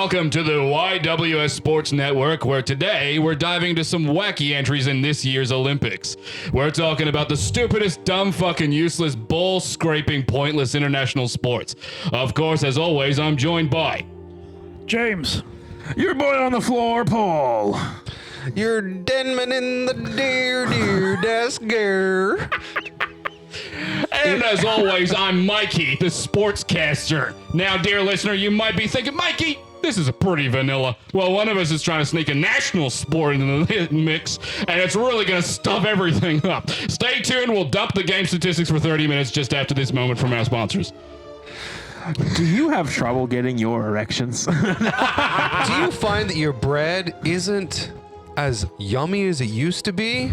welcome to the YWS Sports Network, where today we're diving into some wacky entries in this year's Olympics. We're talking about the stupidest, dumb, fucking useless, ball-scraping, pointless international sports. Of course, as always, I'm joined by... James. Your boy on the floor, Paul. You're Denman in the dear desk girl. And as always, I'm Mikey, the sportscaster. Now, dear listener, you might be thinking, Mikey, this is a pretty vanilla. Well, one of us is trying to sneak a national sport into the mix, and it's really going to stuff everything up. Stay tuned. We'll dump the game statistics for 30 minutes just after this moment from our sponsors. Do you have trouble getting your erections? Do you find that your bread isn't as yummy as it used to be?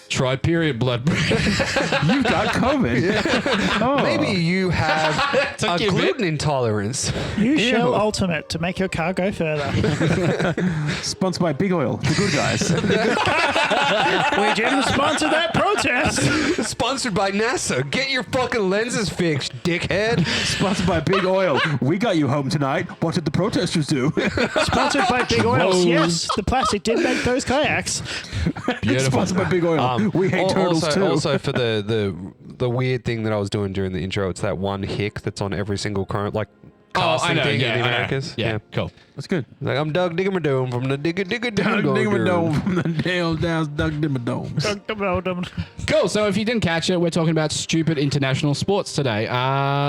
Try period blood bread. You've got COVID. Oh. Maybe you have Took a you a bit. gluten intolerance. Use Shell Ultimate to make your car go further. Sponsored by Big Oil, the good guys. We didn't sponsor that protest. Sponsored by NASA. Get your fucking lenses fixed, dickhead. Sponsored by Big Oil. We got you home tonight. What did the protesters do? Sponsored by Big Oils. Whoa. Yes, the plastic did make those kayaks. Sponsored by Big Oil. We hate turtles too. Also, for the weird thing that I was doing during the intro, it's that one hick that's on every single current, like, casting thing in the Americas. Yeah, cool. That's good. Like, I'm Doug Diggamadome from the Digga Dome from the Dale Down Doug Dimmadome. Cool. So if you didn't catch it, we're talking about stupid international sports today.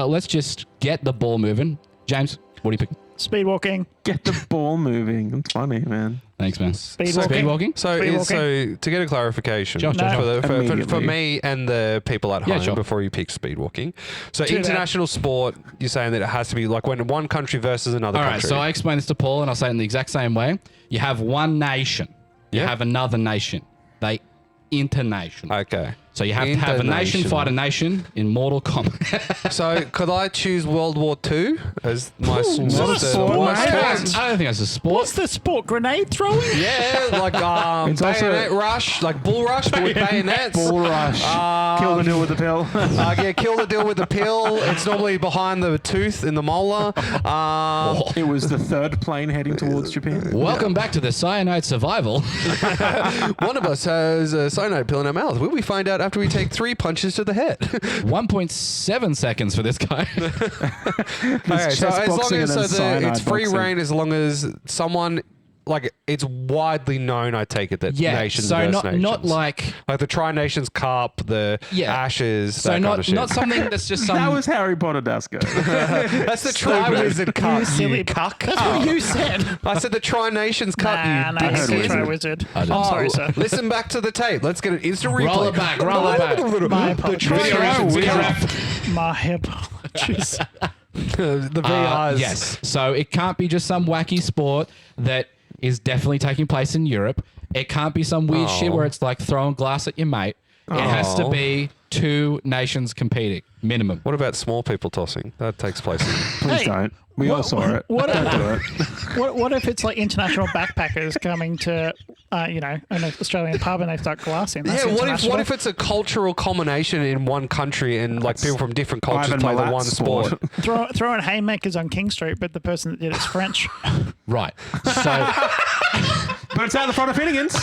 Let's just get the ball moving. James, what are you picking? Speed walking. Get the ball moving. That's funny, man. Thanks, man. Speed Speed walking. walking? So, Speed walking. so to get a clarification Sure. for Immediately. me and the people at home sure. before you pick speed walking. So Do that. international sport, you're saying that it has to be like when one country versus another All right, country. so I explain this to Paul, and I'll say it in the exact same way. You have one nation. You Yeah. have another nation. They international. Okay. So you have to have a nation International. fight a nation in Mortal Kombat. So could I choose World War II as my not a the sport, worst mate. one? I don't think that's a sport. What's the sport? Grenade throwing? Yeah, like It's also- bayonet rush, like bull rush, but with bayonets. Bull rush. Kill the deal with the pill. Yeah, kill the deal with the pill. It's normally behind the tooth in the molar. It was the third plane heading towards Japan. Welcome back to the Cyanide Survival. One of us has a cyanide pill in our mouth. Will we find out after we take 3 punches to the head? 1.7 seconds for this guy. Okay, so chess as long boxing as and then cyanide it's free boxing. reign, as long as someone, like, it's widely known, I take it, that Yeah, nations so versus not nations. like Like the Tri-Nations Cup, the Yeah. Ashes, so that kind not of shit. not something that's just some. That was Harry Potter Dasco. That's the Tri-Wizard Cup, You silly you cuck. That's what you said. I said the Tri-Nations Cup, Nah, you it's the dickhead. Tri-Wizard. I I'm didn't- sorry, sir. Listen back to the tape. Let's get an instant replay. Roll it back, roll it back. My The apologies. Tri-Nations Video Cup. ref. My apologies. The VRs. Yes. So it can't be just some wacky sport that is definitely taking place in Europe. It can't be some weird shit where it's like throwing glass at your mate. It has to Oh. be two nations competing, minimum. What about small people tossing? That takes place in... Please Hey, don't. We all saw it. What Don't if, do it. what if it's like international backpackers coming to, an Australian pub and they start glassing? That's Yeah, what international. if it's a cultural combination in one country and like people from different cultures Ivan play the Milat's one sport? throwing haymakers on King Street, but the person that did it's French? Right. So But it's out the front of Finnegan's.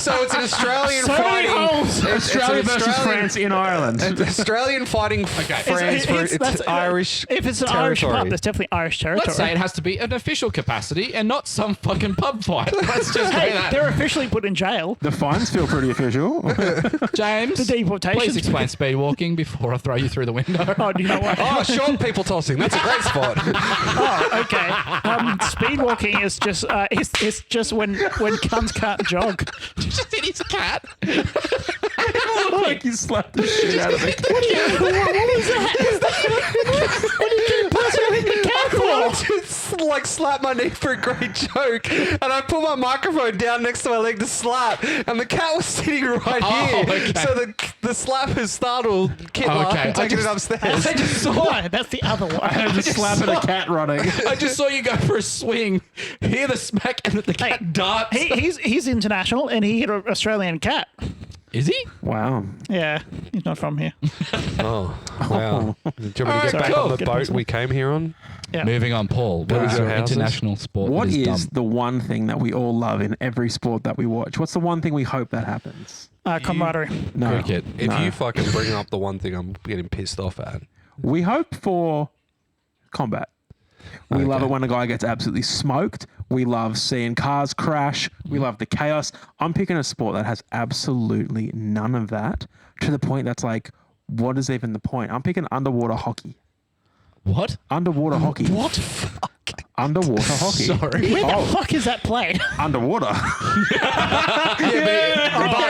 So it's an Australian So many fighting. holes. It's Australia an versus Australian- France in Ireland. It's Australian fighting France for its that's- Irish If it's an Irish territory. pub, that's definitely Irish territory. let's say it has to be an official capacity and not some fucking pub fight. Let's just Hey, say that. they're officially put in jail. The fines feel pretty official. James, The deportation. please explain speed walking before I throw you through the window. Oh, do you know what? Oh, short people tossing. That's a great spot. Oh, okay. Speed walking is just it's just when cunts can't jog. Just hit his cat. Like you slapped the shit out of the cat. Just like slap my knee for a great joke, and I put my microphone down next to my leg to slap, and the cat was sitting right Oh, here. okay. So the slap has startled Kittler Okay, and taken it upstairs. I just saw No, that's the other one. Just slapping a cat running. I just saw you go for a swing, hear the smack, and then the cat darts. He's international and he hit an Australian cat. Is he? Wow. Yeah, he's not from here. Oh, wow. Do you want me to get Alright, back cool. on the Good boat person. we came here on? Yeah. Moving on, Paul. What is your your houses? international sport? What that is dumb? the one thing that we all love in every sport that we watch? What's the one thing we hope that happens? Camaraderie. No. Cricket? If No. you fucking bring up the one thing I'm getting pissed off at. We hope for combat. We love it when a guy gets absolutely smoked. We love seeing cars crash. We love the chaos. I'm picking a sport that has absolutely none of that, to the point that's like, what is even the point? I'm picking underwater hockey. What? Underwater hockey. What? Underwater hockey. Sorry. Where the fuck is that played? Underwater.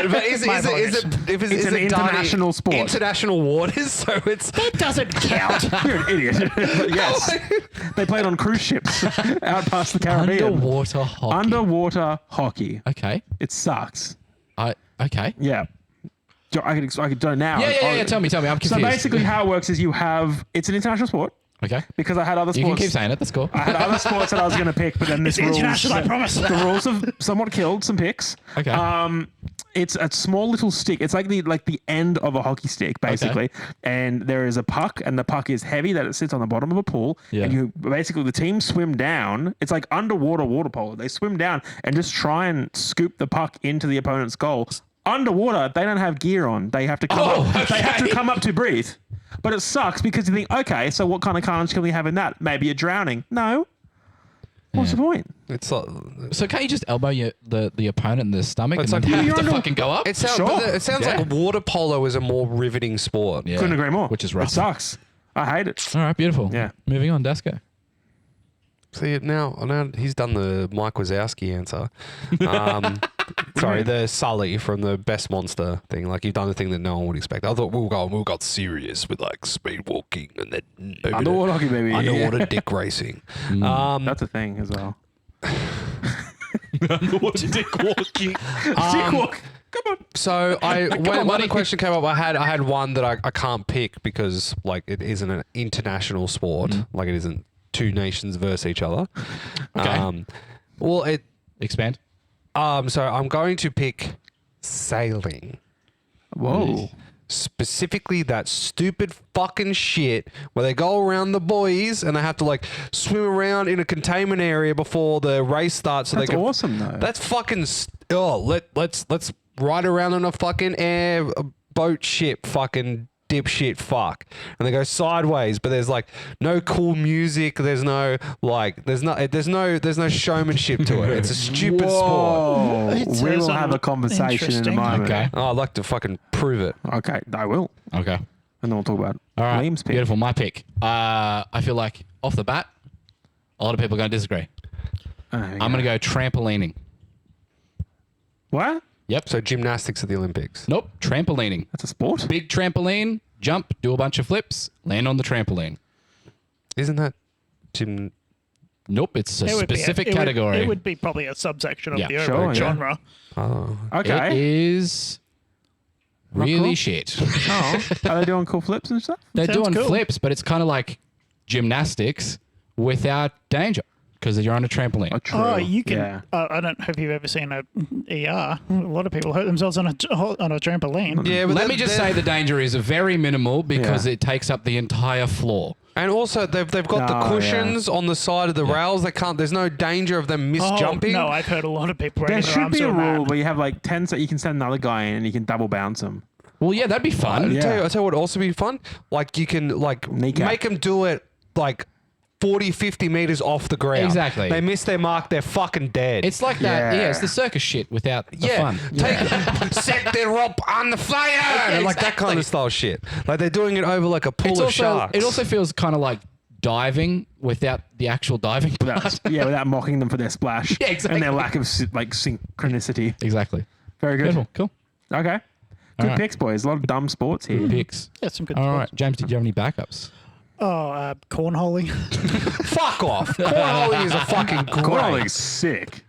But is My it It's an it done in international sport. International waters, so it's That doesn't count. You're an idiot. But yes. They played on cruise ships out past the Caribbean. Underwater hockey. Underwater hockey. Okay. It sucks. Okay. Yeah. I could do it now. Yeah. Tell me. I'm confused. So basically how it works is it's an international sport, Okay. because I had other You sports. can keep saying it. That's cool. I had other sports that I was going to pick, but then this It's rules. international, I promise. The rules have somewhat killed some picks. Okay. It's a small little stick. It's like the end of a hockey stick, basically. And there is a puck, and the puck is heavy that it sits on the bottom of a pool. Yeah. And the team swim down. It's like underwater water polo. They swim down and just try and scoop the puck into the opponent's goal. Underwater, they don't have gear on. They have to come up. They have to come up to breathe. But it sucks because you think, okay, so what kind of carnage can we have in that? Maybe a drowning. No. What's the point? it's like, So can't you just elbow the opponent in the stomach It's and like- then You're have to under- fucking go up? it sounds Sure. but it sounds Yeah. like water polo is a more riveting sport. Yeah. Couldn't agree more. Which is rough. It sucks. I hate it. All right, beautiful. Yeah. Moving on, Desco. See now he's done the Mike Wazowski answer. Sorry, the Sully from the Best Monster thing. Like you've done the thing that no one would expect. I thought we got serious with like speed walking and then Underwater hockey, baby. underwater dick racing. That's a thing as well. Underwater dick walking. Dick walk. Come on. So when buddy. the question came up, I had one that I can't pick because like it isn't an international sport. Like it isn't two nations versus each other. Okay. Well, Expand. so I'm going to pick sailing. Whoa. Specifically that stupid fucking shit where they go around the buoys and they have to like swim around in a containment area before the race starts. So That's they can, awesome, though. That's fucking. Let's ride around on a fucking boat ship, fucking dipshit fuck, and they go sideways. But there's like no cool music. There's no showmanship to it. It's a stupid sport. Whoa. It We says will have a conversation in a interesting. moment. Okay. Oh, I'd like to fucking prove it. Okay, I will. Okay. And then we'll talk about All right. Liam's pick. Beautiful. My pick. I feel like off the bat, a lot of people are going to disagree. I'm going to go trampolining. What? Yep. So gymnastics at the Olympics. Nope. Trampolining. That's a sport? Big trampoline, jump, do a bunch of flips, land on the trampoline. Isn't that gym? Nope. It's a It would be specific it would- category. It would be probably a subsection of Yeah, the sure, overall yeah. genre. Oh, It Okay. is really cool. shit. Oh, are they doing cool flips and stuff? They're Sounds doing cool. flips, but it's kind of like gymnastics without danger because you're on a trampoline. Oh, true. Oh, you can. Yeah. I don't know if you've ever seen a ER. A lot of people hurt themselves on a trampoline. yeah. But Let me just say the danger is very minimal because Yeah. it takes up the entire floor. And also, they've got the Oh, cushions on the side of the rails. They can't. There's no danger of them misjumping. No, I've heard a lot of people There raising their should arms be a doing that. rule where you have like 10 so you can send another guy in and you can double bounce him. Well, yeah, that'd be fun. Yeah. I tell you what would also be fun. Like you can like Kneecap. make them do it like 40, 50 meters off the ground. Exactly. They miss their mark. They're fucking dead. It's like that. Yeah. Yeah, it's the circus shit without the fun. Set the rope on the fire. And like that kind exactly. of style shit. Like they're doing it over like a pool It's of also sharks. it also feels kind of like diving without the actual diving part. Without mocking them for their splash. Yeah, exactly. And their lack of synchronicity. Exactly. Very good. Beautiful. Cool. Okay. Good right. picks, boys. A lot of dumb sports here. Picks. Yeah, some good All sports. right, James. Did you have any backups? Oh, cornholing. fuck off. Cornholing is a fucking great. Cornholing's sick.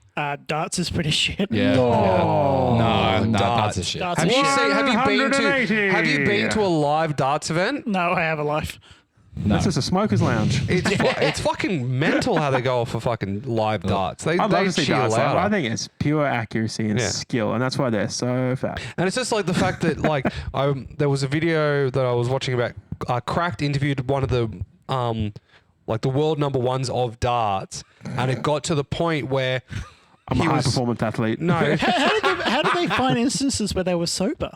Darts is pretty shit. Yeah. No, that's darts. a shit. Darts Have is you shit. seen? Have you been 180. to a live darts event? No, I have a life. No. That's just a smoker's lounge. It's fucking mental how they go off for fucking live darts. They I'd love to see cheer darts. louder. I think it's pure accuracy and Yeah. skill, and that's why they're so fat. And it's just like the fact that like there was a video that I was watching about Cracked interviewed one of the like the world number ones of darts, and it got to the point where I'm a high performance athlete. No, How did they find instances where they were sober?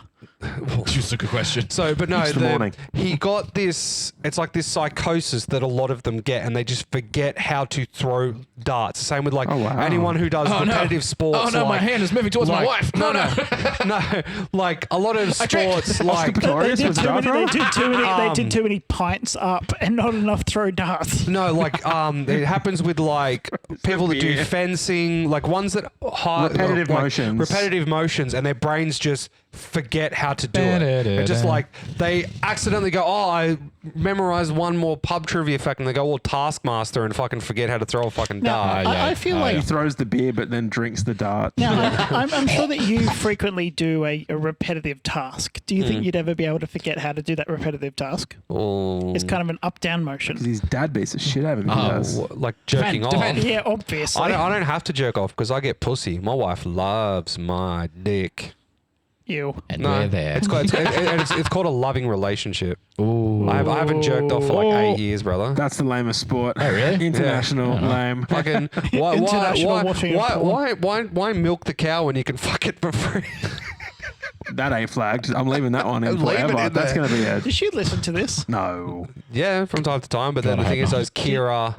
Just a good question. so but no, It's the morning. he got this. It's like this psychosis that a lot of them get, and they just forget how to throw darts. Same with like Oh, wow. anyone who does Oh, no. repetitive sports. Oh no, my like, hand is moving towards my like- wife. No, no, like a lot of sports, like They Glorious did was too many. They dart did too many. They Um, did too many pints up and not enough throw darts. no, like it happens with like people that do weird. fencing, like ones that Repetitive motions. repetitive motions, and their brains just forget how to do it. It's just like they accidentally go, "Oh, I memorized one more pub trivia fact," and they go all Taskmaster and fucking forget how to throw a fucking dart. yeah. I feel Oh, like He throws the beer but then drinks the dart. now I'm sure that you frequently do a repetitive task. Do you think you'd ever be able to forget how to do that repetitive task? Oh, It's kind of an up-down motion. His dad beats the shit out of him. He does. like jerking off. defend. Yeah, obviously. I don't have to jerk off because I get pussy. My wife loves my dick. Ew. And No, we're there. it's called a loving relationship. I haven't jerked off for like 8 years, brother. That's the lamest sport. Oh, really? International lame. Fucking why International watching of porn. why milk the cow when you can fuck it for free? That ain't flagged. I'm leaving that one in Leave it forever. in That's there. going to be a Did she listen to this? no. Yeah, from time to time. But then God, the I thing is, hope those Kira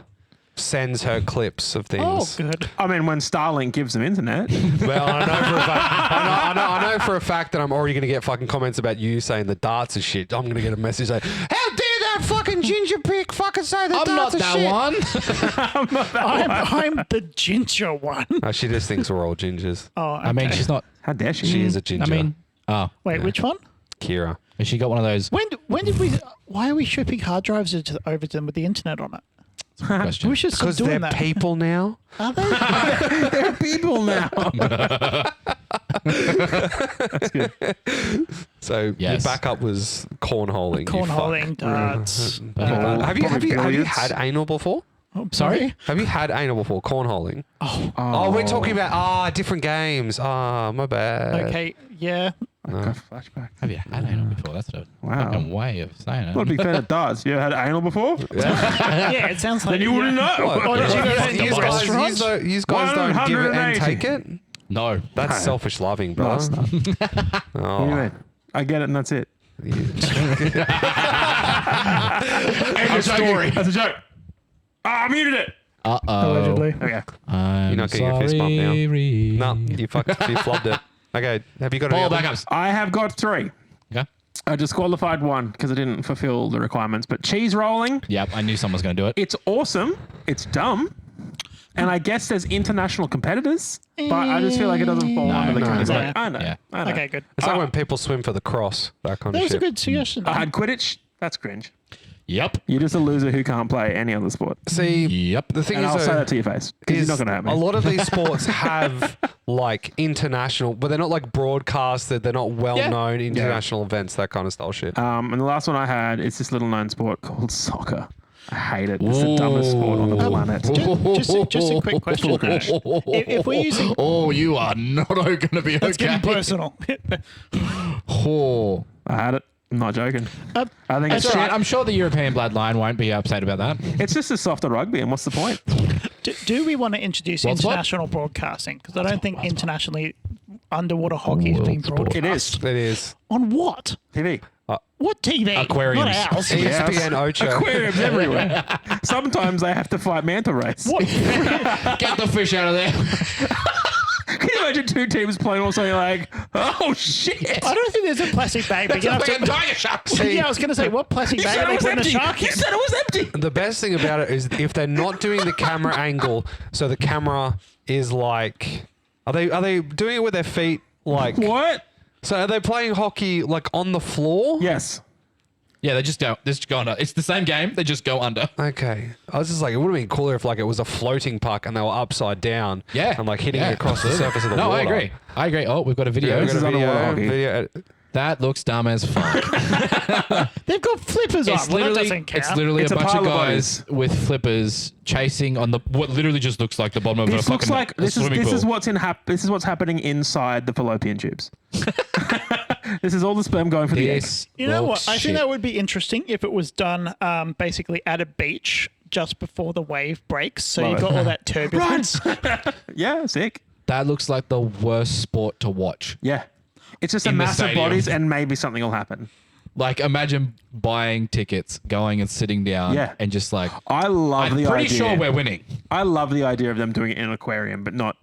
sends her clips of Oh, things. good. I mean, when Starlink gives them internet, Well, I know for a fact. I know for a fact that I'm already going to get fucking comments about you saying the darts are shit. I'm going to get a message saying, "How dare that fucking ginger pig fucking say the I'm not darts are that shit?" one. I'm the ginger one. No, she just thinks we're all gingers. Oh, I mean, okay. she's not. how dare she? She is a ginger. I mean, oh, Wait, which one? Kira. has she got one of those? When did we? Why are we shipping hard drives over to them with the internet on it? Question. We should stop Because they're doing that. people now. Are they? They're people now. So Yes. your backup was cornholing. you Cornholing fuck. darts. Have you Brilliance. had anal before? Oh, Sorry? Have you had anal before? Cornholing. Oh, we're talking about different games. My bad. Okay. Yeah. Flashback. Have you had anal before? That's a Wow. fucking way of saying I'm not a it. big fan of darts. You ever had anal before? Yeah. It sounds like Then you wouldn't know. What? Oh, did you go to You the guys, restaurant? you guys don't give it and 180. take it? No. That's No. selfish loving, No, bro. it's not. What do you Oh, mean? I get it and that's it. End of story. That's a joke. I muted it. Uh-oh. Allegedly. Okay. I'm You're not getting your fist bump now. sorry. no, you flubbed it. Okay, have you got any Ball other- backups. I have got 3. Okay. I disqualified 1 because I didn't fulfill the requirements. But cheese rolling, Yep, I knew someone was going to do it. it's awesome. It's dumb. And I guess there's international competitors, but I just feel like it doesn't fall under the no, category. no. I know. Yeah. I know. Okay. Good. It's like when people swim for the cross, that kind That of was a shit. good suggestion. I had Quidditch. That's cringe. Yep. You're just a loser who can't play any other sport. See, Yep. the thing And is, I'll say though, that to your face because you're is not going to have me. a lot of these sports have like international, but they're not like broadcasted. They're not well-known international events, that kind of style shit. And the last one I had is this little known sport called soccer. I hate it. It's the dumbest sport on the planet. Just a quick question. If we're using, Oh, you are not going to be it's getting okay. personal. Oh. I had it. I'm not joking. I think It's it's all right. shit. I'm sure the European bloodline won't be upset about that. It's just a softer rugby, and what's the point? Do we want to introduce What's what? international broadcasting? Because I don't think internationally underwater hockey is being broadcast. It is It is. On what? TV. What TV? Aquariums. Not ours. ESPN Ocho. Aquariums everywhere. Sometimes they have to fight manta rays. What? Get the fish out of there. Can you imagine 2 teams playing all something like, oh shit? I don't think there's a plastic bag big enough Like a to. tiger shark. Yeah, I was going to say, what plastic bag are they putting a shark in? You said it was empty. The best thing about it is if they're not doing the camera angle, so the camera is like, are they doing it with their feet? Like, What? so are they playing hockey like on the floor? Yes. Yeah, they just go under. It's the same game. They just go under. Okay. I was just like, it would have been cooler if like it was a floating puck and they were upside down. Yeah. And like hitting Yeah, it across the absolutely. surface of the No, water. I agree. Oh, we've got a video. Yeah, This we've is got a underwater hockey. video. That looks dumb as fuck. They've got flippers on. It's Well, that literally, doesn't count. it's literally It's a a bunch of pile of guys with flippers chasing on the what literally just looks like the bottom of a This looks fucking like a this swimming is pool. this is what's happening inside the fallopian tubes. This is all the sperm going for the eggs. This You know what? looks I think shit. that would be interesting if it was done basically at a beach, just before the wave breaks, so Love you've it. got all that turbulence. Yeah, sick. That looks like the worst sport to watch. Yeah. It's just a In the mass of stadium. bodies and maybe something will happen. Like, imagine buying tickets, going and sitting down, Yeah. and just like, I love I'm the pretty idea. sure we're winning. I love the idea of them doing it in an aquarium, but not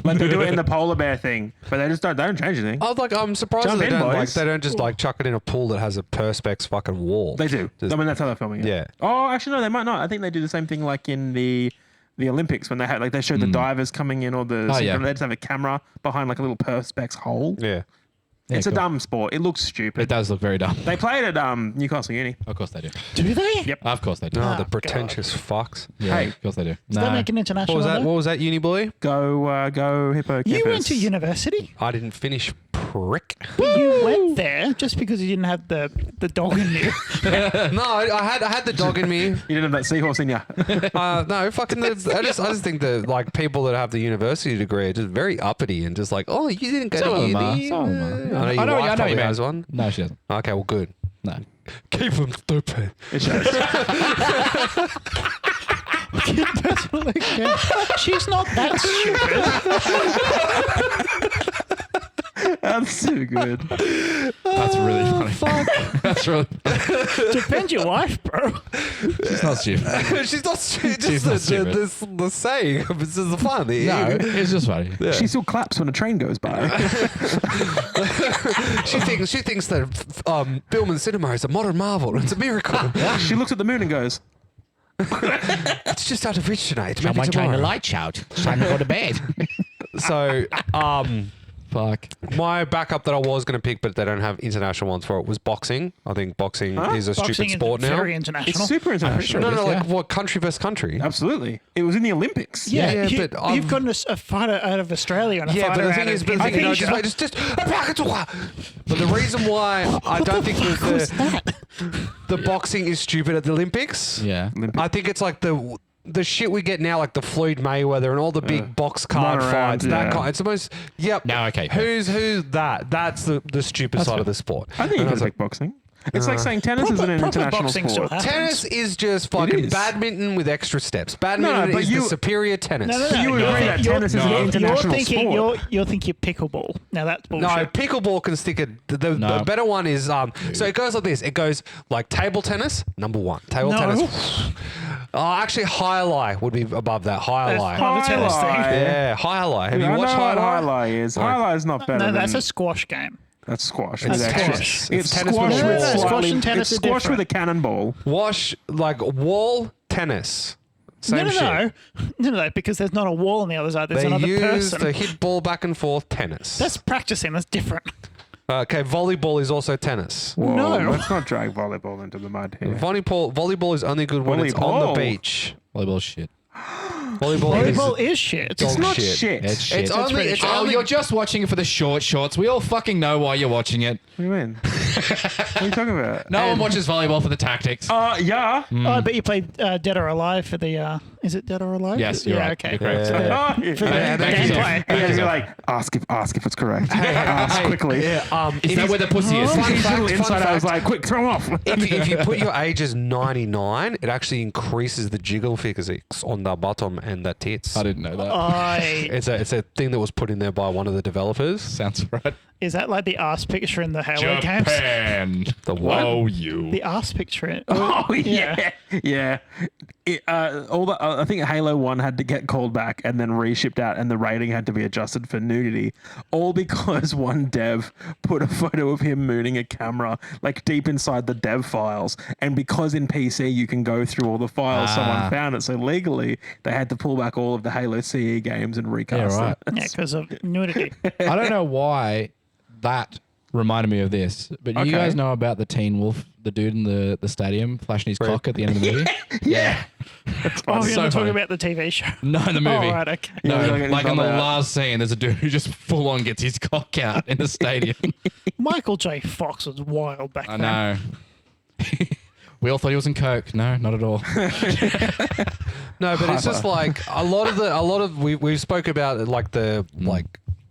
like they do it in the polar bear thing. But they don't change anything. I'm surprised Jump that in, boys. they don't just like chuck it in a pool that has a perspex fucking wall. They do. Just- I mean, that's how they're filming it. Yeah. Oh, actually, no, they might not. I think they do the same thing like in the Olympics when they had like they showed the divers coming in or the Oh, yeah. they just have a camera behind like a little perspex hole. Yeah. Yeah, It's a cool. dumb sport. It looks It stupid. does look very dumb. They played at Newcastle Uni. Of course they do. Do they? Yep. Of course they do. Oh, Oh, the God. pretentious fucks. Yeah, Hey. of course they do. Does that make an international? What was that? there? What was that, uni boy? Go hippocampus. You went to university. I didn't finish, prick. But you went there just because you didn't have the dog in you. No, I had the dog in me. You didn't have that seahorse in you. No, fucking. I just think that like people that have the university degree are just very uppity and just like, oh, you didn't go Some of to them are, uni. some of them are. I know I your know wife you probably mean. has one. No, she doesn't. Okay, well, good. No. Keep them stupid. It shows. She's not that stupid. That's too good. That's really funny. That's really Defend your wife, bro. She's not stupid. She's not stupid. She's Just not stupid. the saying. It's just the fun. No, it's just funny. She still claps when a train goes by. She thinks that Billman Cinema is a modern marvel. It's a miracle. She looks at the moon and goes, It's just out of reach tonight. Maybe Someone turn the tomorrow. lights out. It's time to go to bed. So, Fuck. my backup that I was going to pick, but they don't have international ones for it, was boxing. I think boxing is a Boxing stupid is sport now. very it's international. super international. No, Yeah. like what country versus country? Absolutely. It was in the Olympics. Yeah, Yeah, you, but you've got a fighter out of Australia and a Yeah, but fighter the out thing of is, but the Indonesia. the reason why I don't think What was that that? the boxing is stupid at the Olympics. Yeah. I think it's like the shit we get now, like the Floyd Mayweather and all the big box card run around, fights. That yeah. kind. It's the most. Yep. No, okay. Who's that? That's the stupid side fair. of the sport. I think you And I could was like, pick boxing. It's like saying tennis is an Proper international boxing still sport. happens. tennis is just fucking is. badminton with extra steps. Badminton but is you- the superior tennis. No. You agree that tennis is an international you're thinking, sport. You're thinking pickleball. Now that's No, bullshit. pickleball can stick a. The No. better one is so it goes like this. It goes like table tennis, number one. Table No. tennis. Oh, actually, high lie would be above that. High That's lie. not a tennis thing. Yeah, high lie. Have you I know watched what high lie? highlight is. Highlight is not better No, than that's a squash game. that's squash. It's with extra- tennis. It's It's tennis squash with a with wall. Squash slightly. and tennis It's are squash with different. a cannonball. Wash like wall tennis. Same shit. No, because there's not a wall on the other side. There's They another use person. the hit ball back and forth tennis. That's practicing. That's different. Okay, volleyball is also tennis. Whoa, No. let's not drag volleyball into the mud here. Volleyball is only good when it's on Volleyball. the beach. Volleyball shit. Volleyball is shit. dog It's not shit. shit. It's shit. It's only. pretty It's shit. Oh, only. you're just watching it for the short shorts. We all fucking know why you're watching it. What do you mean? What are you talking about? No one watches volleyball for the tactics. Yeah. Oh, I bet you played Dead or Alive for the. Is it Dead or Alive? Yes, you're yeah, right. Okay. You're correct. Yeah. Oh, yeah. For the Thank you, gameplay. Yeah, you're like, ask if it's correct. Ask quickly. Yeah, Is that where the pussy is? His little fun inside, I was fact. like, quick, throw him off. if you put your age as 99, it actually increases the jiggle physics on the bottom and the tits. I didn't know that. It's a thing that was put in there by one of the developers. Sounds right. Is that like the ass picture in the Halo games? Japan. The what? Oh, you. The ass picture. Oh yeah, yeah. I think Halo 1 had to get called back and then reshipped out, and the rating had to be adjusted for nudity, all because one dev put a photo of him mooning a camera like deep inside the dev files, and because in PC you can go through all the files, someone found it, so legally they had to pull back all of the Halo CE games and recast Yeah, right. it. Yeah, because of nudity. I don't know why that reminded me of this, but Okay. you guys know about the Teen Wolf, the dude in the stadium flashing his cock at the end of the movie? Yeah. Oh, you're so not talking funny. about the TV show. No, in the movie. Oh, right, okay. No, Yeah, like like in the about that. last scene, there's a dude who just full on gets his cock out in the stadium. Michael J. Fox was wild back I then. know. We all thought he was in coke. No, not at all. No, but it's just like a lot of we spoke about it like like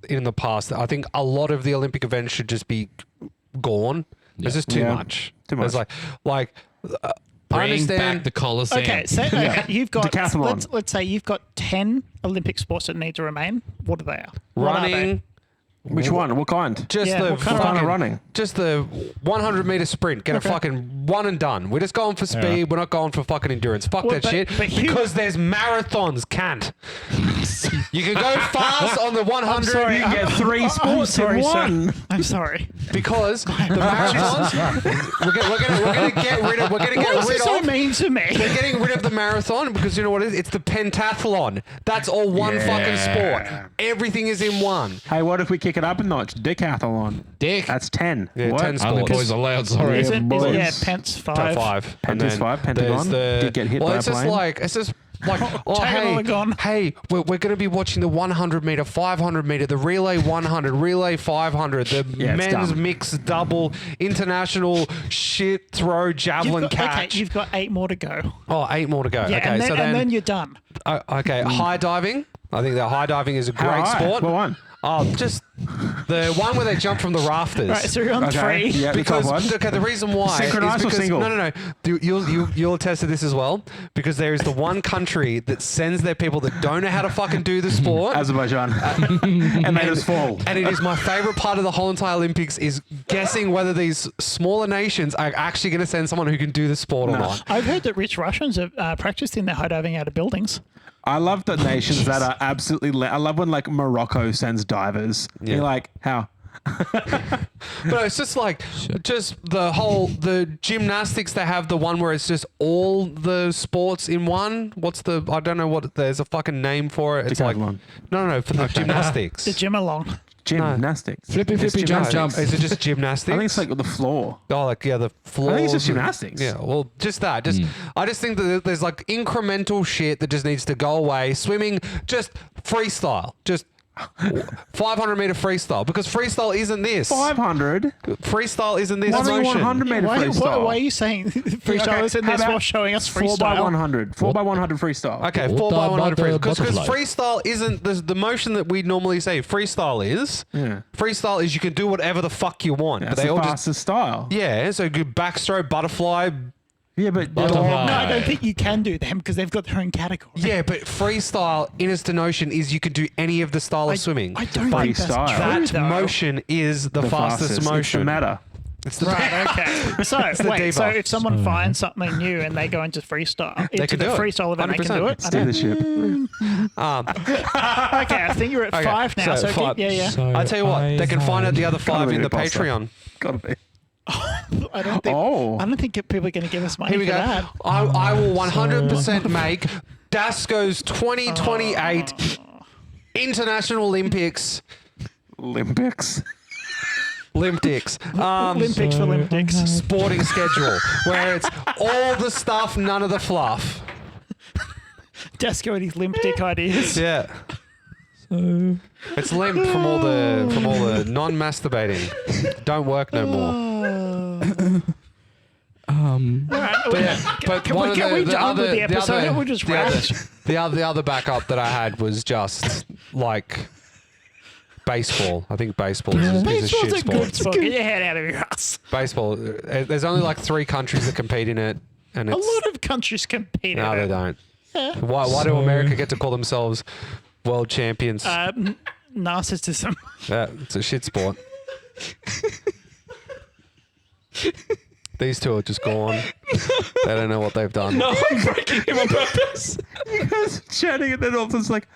in the past. I think a lot of the Olympic events should just be gone. There's just too Yeah. much. Too There's much. like Bring understand. back the Coliseum. Okay, so okay, you've got Decathlon. let's say you've got 10 Olympic sports that need to remain. What are they? What are they? Running. Which one? What kind? Just Yeah, the what kind of fucking running? Just the 100-meter sprint. Get Okay. a fucking one and done. We're just going for speed. Yeah. We're not going for fucking endurance. Fuck Well, that but- shit. but you- Because there's marathons. Can't. You can go fast on the 100. sorry, You get three I'm sports sorry, in sir. one. I'm sorry. Because the marathons, we're gonna get rid of. We're gonna Why get is rid this so of. mean to me? We're getting rid of the marathon because you know what it is? It's the pentathlon. That's all one fucking sport. Everything is in one. Hey, what if we kick it up a notch? Decathlon. Dick. That's 10. Yeah, what? 10 Only sports. boys allowed. Sorry. Is it, boys. yeah, Pence 5. Top 5. And Penta's then 5, there's Pentagon. The, Did get hit well, by it's a just plane. like it's just like oh Tagalogon. hey we're going to be watching the 100 meter, 500 meter, the relay 100, relay 500, the Yeah, it's men's dumb. mixed double, international shit throw javelin You've got, catch. okay, you've got 8 more to go. Oh, 8 more to go. Yeah, okay, and, then, so and then you're done. okay, high diving. I think that high diving is a How great high? sport. What one? Oh, just the one where they jump from the rafters. Right, so you're on Okay. 3. Yeah, the top Because one. okay, the reason why Synchronized is or because single? no. You'll attest to this as well because there is the one country that sends their people that don't know how to fucking do the sport. Azerbaijan. And they just fall. And it is my favorite part of the whole entire Olympics is guessing whether these smaller nations are actually going to send someone who can do the sport or No. not. I've heard that rich Russians have practiced in their high diving out of buildings. I love the nations that are absolutely. I love when like Morocco sends divers. Yeah. You're like, how? But it's just like, just the gymnastics, they have the one where it's just all the sports in one. I don't know there's a fucking name for it. It's like, Decathlon. no, for the gymnastics. The gym along. Gymnastics. Flippy, It's flippy, jump, gymnastics. jump. Is it just gymnastics? I think it's like the floor. Oh, like the floor. I think it's just gymnastics. Yeah, well, just that. I just think that there's like incremental shit that just needs to go away. Swimming, just freestyle, just 500 meter freestyle because freestyle isn't this. 500. Freestyle isn't this Why do you motion. 100 meter Why freestyle? are you saying freestyle is in how this about while showing us 4 by freestyle? 100. 4 by 100 freestyle. Okay, What 4 by about 100 the freestyle. Because butterfly? freestyle isn't the motion that we normally say. Freestyle is. Yeah. Freestyle is you can do whatever the fuck you want. That's but they the all just. fastest style. Yeah, so good backstroke, butterfly. Yeah, but Butterfly. No, I don't think you can do them because they've got their own category. Yeah, but freestyle in its notion is you can do any of the style of swimming. I don't think that's Freestyle. true, That though. motion is the, fastest It's motion. the matter. It's the Right, okay. So, the wait, so diva. if someone finds something new and they go into freestyle, into can the do it. freestyle event, they can 100%. do it? Steer the ship. Okay, I think you're at Okay, 5 now, so so five. keep, yeah. So I tell you what, they can find out the other 5 be in a the boss, Patreon. Gotta be. I don't think. Oh. I don't think people are going to give us money Here we for go. that. I will 100% make Dasco's 2028 International Olympics. Olympics. Olympics. Olympics for Olympics. Sporting schedule where it's all the stuff, none of the fluff. Desco and his limp dick ideas. Yeah. It's limp from all the non-masturbating. Don't work no more. Alright, But yeah, but can one we, of can we the done other, with the episode? other, We'll just the wrap. other backup that I had was just like baseball. I think baseball is a Baseball's shit a sport. good sport. Get your head out of your ass. Baseball. There's only like 3 countries that compete in it, and A it's lot of countries compete no, in they it. don't. Why do America get to call themselves world champions? Narcissism. Yeah, it's a shit sport. These two are just gone. They don't know what they've done. No, I'm breaking him on purpose. You guys chatting and then all of a sudden it's like,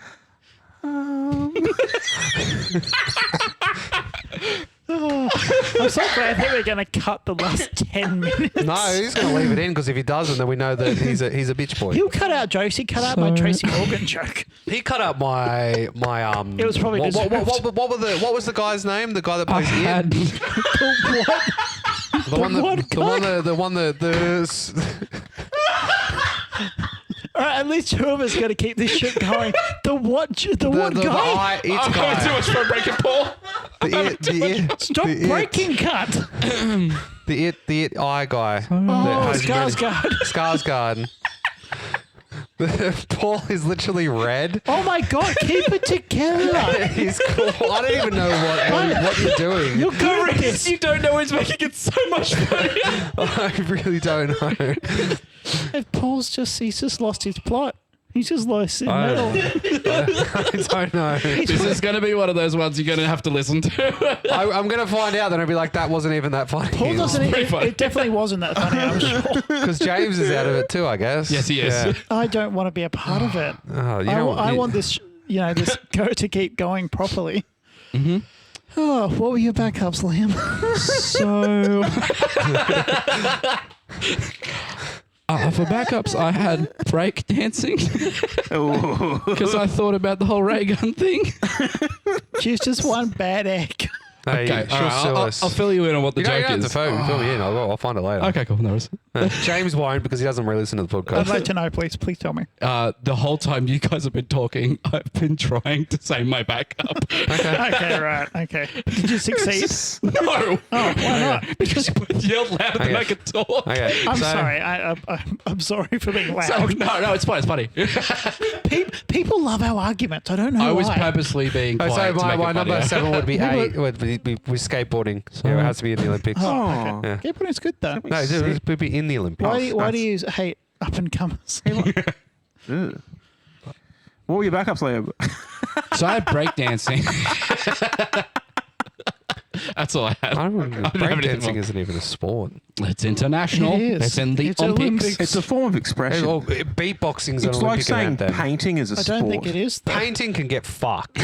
I'm so glad that we're going to cut the last 10 minutes. No, he's going to leave it in because if he doesn't, then we know that he's a bitch boy. He'll cut out jokes. He cut out my Tracy Morgan joke. He cut out my It was probably what was the guy's name? The guy that plays Ian. Had What? The one that what the one that All right, at least 2 of us got to keep this shit going. The what guy? it's I'm going too guy. much for a breaking Paul. Stop breaking cut. The it eye guy. Oh, That has Skarsgård. Skarsgård. Paul is literally red. Oh my God, keep it together. He's cool. I don't even know what you're doing. You're good at this. You don't know is making it so much funnier. I really don't know. If he's just lost his plot. He's just lost his metal. I don't know. This is going to be one of those ones you're going to have to listen to. I'm going to find out, then I'll be like, that wasn't even that funny. Paul doesn't. pretty funny. It definitely wasn't that funny. I'm sure. Because James is out of it too, I guess. Yes, he is. Yeah. I don't want to be a part of it. Oh, I want this. This go to keep going properly. Mm-hmm. Oh, what were your backups, Liam? So, for backups, I had break dancing because I thought about the whole ray gun thing. She's just one bad egg. Hey, Okay, she'll all right, sue I'll us. fill you in on what the You don't joke have to is. fill me in. I'll find it later. Okay, cool. No worries. James won't because he doesn't really listen to the I'd podcast. like to know, please. Please tell me. The whole time you guys have been talking, I've been trying to say my backup. Okay, right. Okay. Did you succeed? No. Oh, why not? Because you yelled louder than I could talk. Okay, I'm so- sorry. I'm sorry for being So, loud. no, it's fine. It's funny. People love our arguments. I don't know I was why. purposely being quiet. So to make my it number funnier. 7 would be 8. Would be skateboarding. Yeah, it has to be in the Olympics. Oh, Oh. okay. Yeah. Skateboarding's good though. No, it would be in the Olympics. Why do you hate up and comers? Ugh. What were your backups, Liam? So I had breakdancing. That's all I had. I don't know. I don't have anything Breakdancing more. isn't even a sport. It's international. It is. It's in the It's Olympics. Olympics. It's a form of expression. Oh, beatboxing's an It's like Olympic saying event then. painting is a I sport. don't think it is. Though. Painting can get fucked.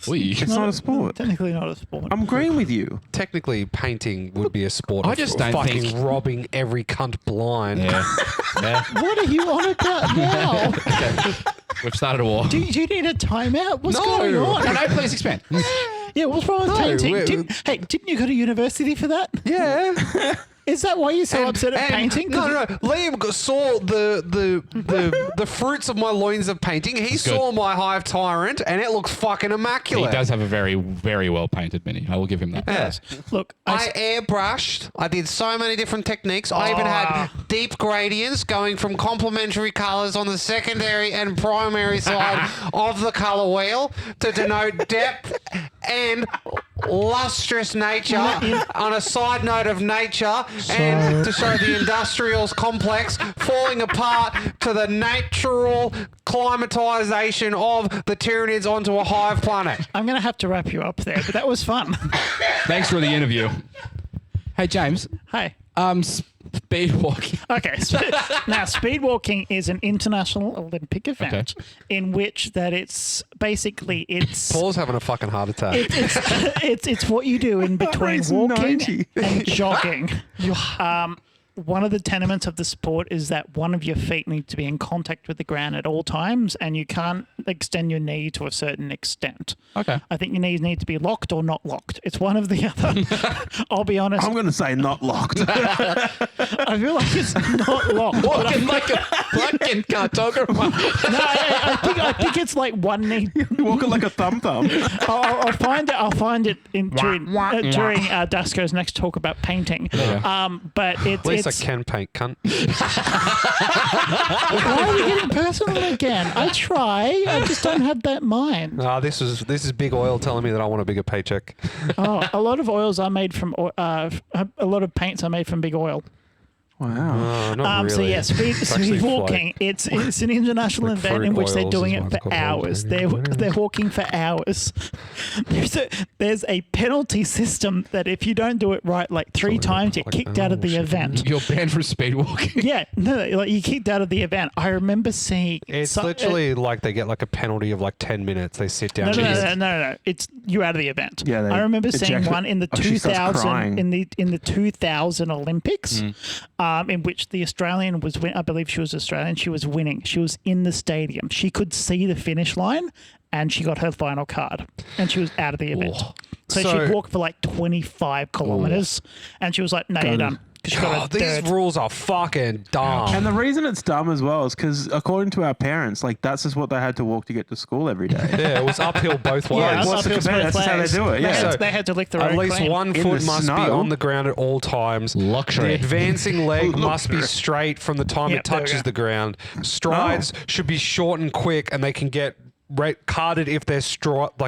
Oi. It's not a sport. Technically not a sport. I'm agreeing with you. Technically, painting would be a sport. I of just don't fucking think- robbing every cunt blind. Yeah. Yeah. What are you on about now? We've started a war. do you need a timeout? What's going on? Can I please expand? Yeah, what's wrong with No, painting? we're- Didn't you go to university for that? Yeah. Is that why you're so upset at painting? No. Liam saw the fruits of my loins of painting. He saw my Hive Tyrant, and it looks fucking He immaculate. does have a very, very well painted mini. I will give him that. Yeah. Look, I airbrushed. I did so many different techniques. I even had deep gradients going from complementary colours on the secondary and primary side of the colour wheel to denote depth and lustrous nature on a side note of nature and to show the industrials complex falling apart to the natural climatization of the Tyranids onto a hive planet. I'm going to have to wrap you up there, but that was fun. Thanks for the interview. Hey, James. Hey. Speed walking. Okay, now speed walking is an international Olympic event in which that it's basically Paul's having a fucking heart attack. it's what you do in between rate's walking 90. and jogging. One of the tenements of the sport is that one of your feet needs to be in contact with the ground at all times, and you can't extend your knee to a certain extent. Okay. I think your knees need to be locked or not locked. It's one of the other. I'll be honest. I'm going to say not locked. I feel like it's not locked. but Walking like a fucking cartographer. No, I think it's like one knee. Walking like a thumb. I'll find it. I'll find it during Dusko's next talk about painting. But At least I it's can paint, cunt. why are we getting personal again? I try. I just don't have that mind. This is Big Oil telling me that I want a bigger paycheck. Oh, a lot of oils are made from. A lot of paints are made from big oil. Wow. Not really. So yeah, speed actually walking. It's an international like event fruit in which they're oils doing is it what for it's called. hours. They're walking for hours. There's a penalty system that if you don't do it right, like 3 times, you're kicked out of the event. You're banned from speed walking. Yeah, no, like you kicked out of the event. I remember seeing It's literally like they get like a penalty of like 10 minutes. They sit down. No. It's you're out of the event. Yeah, they I remember seeing eject it. one in the Oh, she starts 2000 crying. in the 2000 Olympics, in which the Australian was I believe she was Australian. She was winning. She was in the stadium. She could see the finish line, and she got her final card, and she was out of the event. So So- she'd walked for like 25 kilometers, and she was like, "No, you're done." 'cause she got a Oh, these third. rules are fucking dumb. And the reason it's dumb as well is because, according to our parents, like that's just what they had to walk to get to school every day. Yeah, it was uphill both ways. Yeah, what's the uphill compare? both That's just how they ways. do it, yeah. They had to lick the At road least clean. one In foot the must be snow. on the ground at all times. Luxury. The advancing leg must be Luxury. straight from the time Yep, it there we touches go. the ground. Strides should be short and quick, and they can get carded if their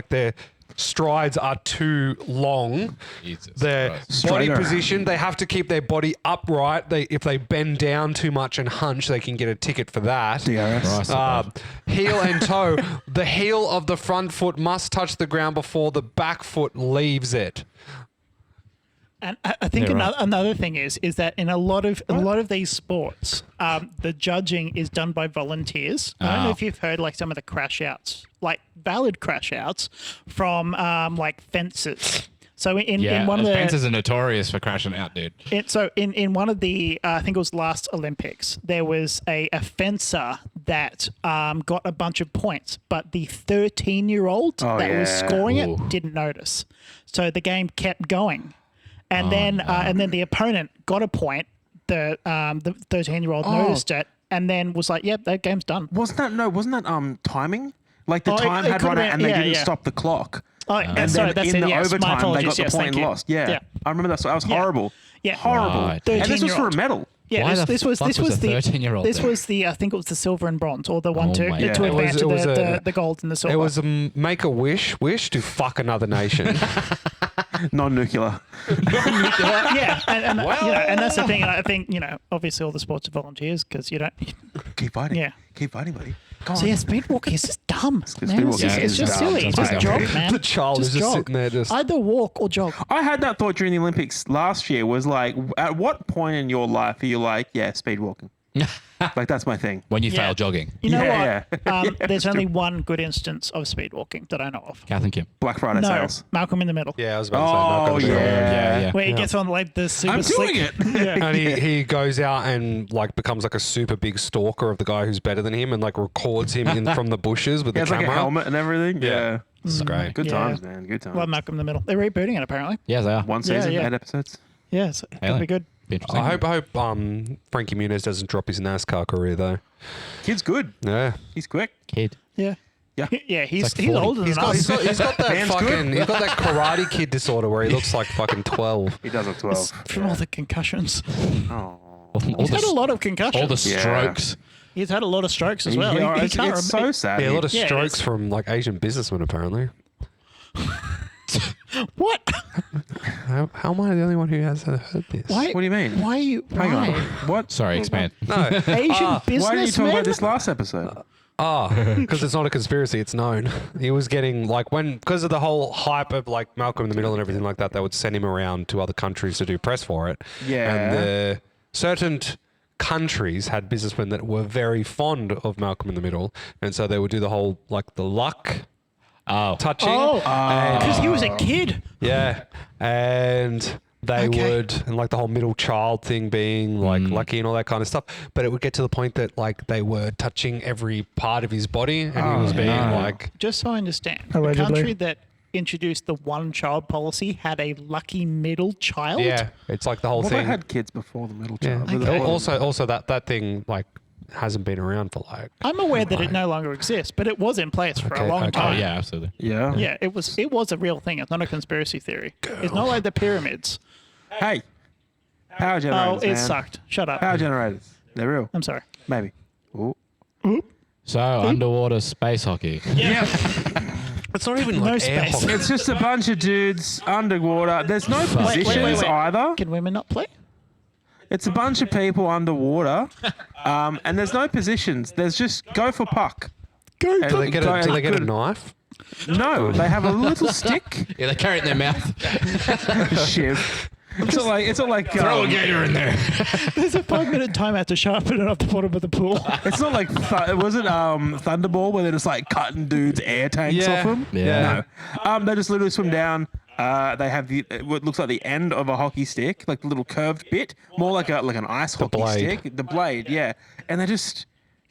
their strides are too long. Jesus Their Christ. body Straighter. position, they have to keep their body upright. If they bend down too much and hunch, they can get a ticket for that. DRS. Christ. Heel and toe. The heel of the front foot must touch the ground before the back foot leaves it. And I think Yeah, right. another thing is that in a lot of these sports, the judging is done by volunteers. I don't know Oh. if you've heard like some of the crash outs, like valid crash outs from like fences. So in one of the fences are notorious for crashing out, dude. in one of the I think it was last Olympics, there was a fencer that got a bunch of points, but the 13-year-old Oh, that was yeah. scoring Ooh. it didn't notice. So the game kept going, and then the opponent got a point. The 13-year-old noticed it, and then was like, "Yep, that game's done." Wasn't that timing? Like the Oh, time it had could run have out and been- they yeah, didn't yeah. stop the clock. Oh, And sorry, then that's in it. the Yes, my overtime, they apologies. got the Yes, point thank and you. lost. Yeah. I remember that. So that was Yeah. horrible. Yeah. Horrible. Right. And this was for a 13-year-old. medal. Yeah, Why the this was fuck the 13-year-old This there? was the I think it was the silver and bronze, or the one Oh to my to God. advance It to was the gold and the silver. It was a make a wish to fuck another nation. Non-nuclear. yeah, and and that's the thing. And I think obviously all the sports are volunteers because you don't. Keep fighting. Yeah. Keep fighting, buddy. Come So on. yeah, speedwalking is just dumb. Man. speedwalking It's is just dumb. silly. That's Just right. jog, man. The child is just jog. sitting there just- either walk or jog. I had that thought during the Olympics last year. Was like, at what point in your life are you like, yeah, speed walking? Like that's my thing. When you Yeah. fail jogging. You know Yeah, what? yeah. There's only one good instance of speed walking that I know of. Kath and Kim. Black Friday No, sales. Malcolm in the Middle. Yeah, I was about to say. Oh Malcolm in the Middle. yeah. Where he gets on like the super I'm slick. doing it. Yeah. And he goes out and like becomes like a super big stalker of the guy who's better than him and like records him in from the bushes with He the has like camera. a helmet and everything. Yeah. This is great. Good Yeah. times, man. Good times. Love Malcolm in the Middle. They're rebooting it apparently. Yeah, they are. One Yeah, season, yeah. 8 episodes. Yeah, so it'll be good. Be interesting. I hope Frankie Muniz doesn't drop his NASCAR career though. Kid's good. Yeah. He's quick. Kid. Yeah. Yeah. Yeah, he's like he's 40. older He's than got, us. he's got that Man's good. fucking he's got that Karate Kid disorder where he looks like fucking 12. He does look 12. From all the concussions. Oh. He's had a lot of concussions. all the Yeah. strokes. He's had a lot of strokes as well. Yeah, he it's can't it's remember. so sad. Yeah, a lot of Yeah, it strokes is. from like Asian businessmen apparently. What? How am I the only one who has heard this? Why? What do you mean? Why are you? Hang on. why? What? Sorry, expand. No. Asian businessmen? Why did you talk about this last episode? Because it's not a conspiracy, it's known. He was getting like because of the whole hype of like Malcolm in the Middle and everything like that, they would send him around to other countries to do press for it. Yeah. And the certain countries had businessmen that were very fond of Malcolm in the Middle, and so they would do the whole like the luck Oh. touching. Oh, and, because he was a kid. yeah, and they Okay. would, and like the whole middle child thing being like lucky and all that kind of stuff. But it would get to the point that like they were touching every part of his body, and he was being no. like, Just so I understand, Allegedly. the country that introduced the one-child policy had a lucky middle child. yeah, it's like the whole Well, thing. they had kids before the middle yeah. child. Okay. Also that thing like hasn't been around for like. I'm aware that it no longer exists, but it was in place for a Okay, long okay. Oh, time. yeah, absolutely. Yeah. Yeah, it was a real thing. It's not a conspiracy theory. It's not like the pyramids. Hey. Power Oh, generators. it man. sucked. Shut up. Power generators. They're real. I'm sorry. Maybe. Ooh. So, underwater space hockey. Yeah. It's not even No like air space. hockey. It's just a bunch of dudes underwater. There's no wait, positions wait. either. Can women not play? It's a bunch of people underwater, and there's no positions. There's just go for puck. Go. And Do they get a, do they get a good- knife? No, they have a little stick. Yeah, they carry it in their mouth. Shiv. It's not like Throw a gator in there. There's a 5-minute timeout to sharpen it up the bottom of the pool. It's not like was it Thunderball where they're just like cutting dudes' air tanks Yeah. off them? Yeah. No. They just literally swim down. They have what looks like the end of a hockey stick, like the little curved bit, more like an ice hockey blade. stick. The blade, yeah. And they're just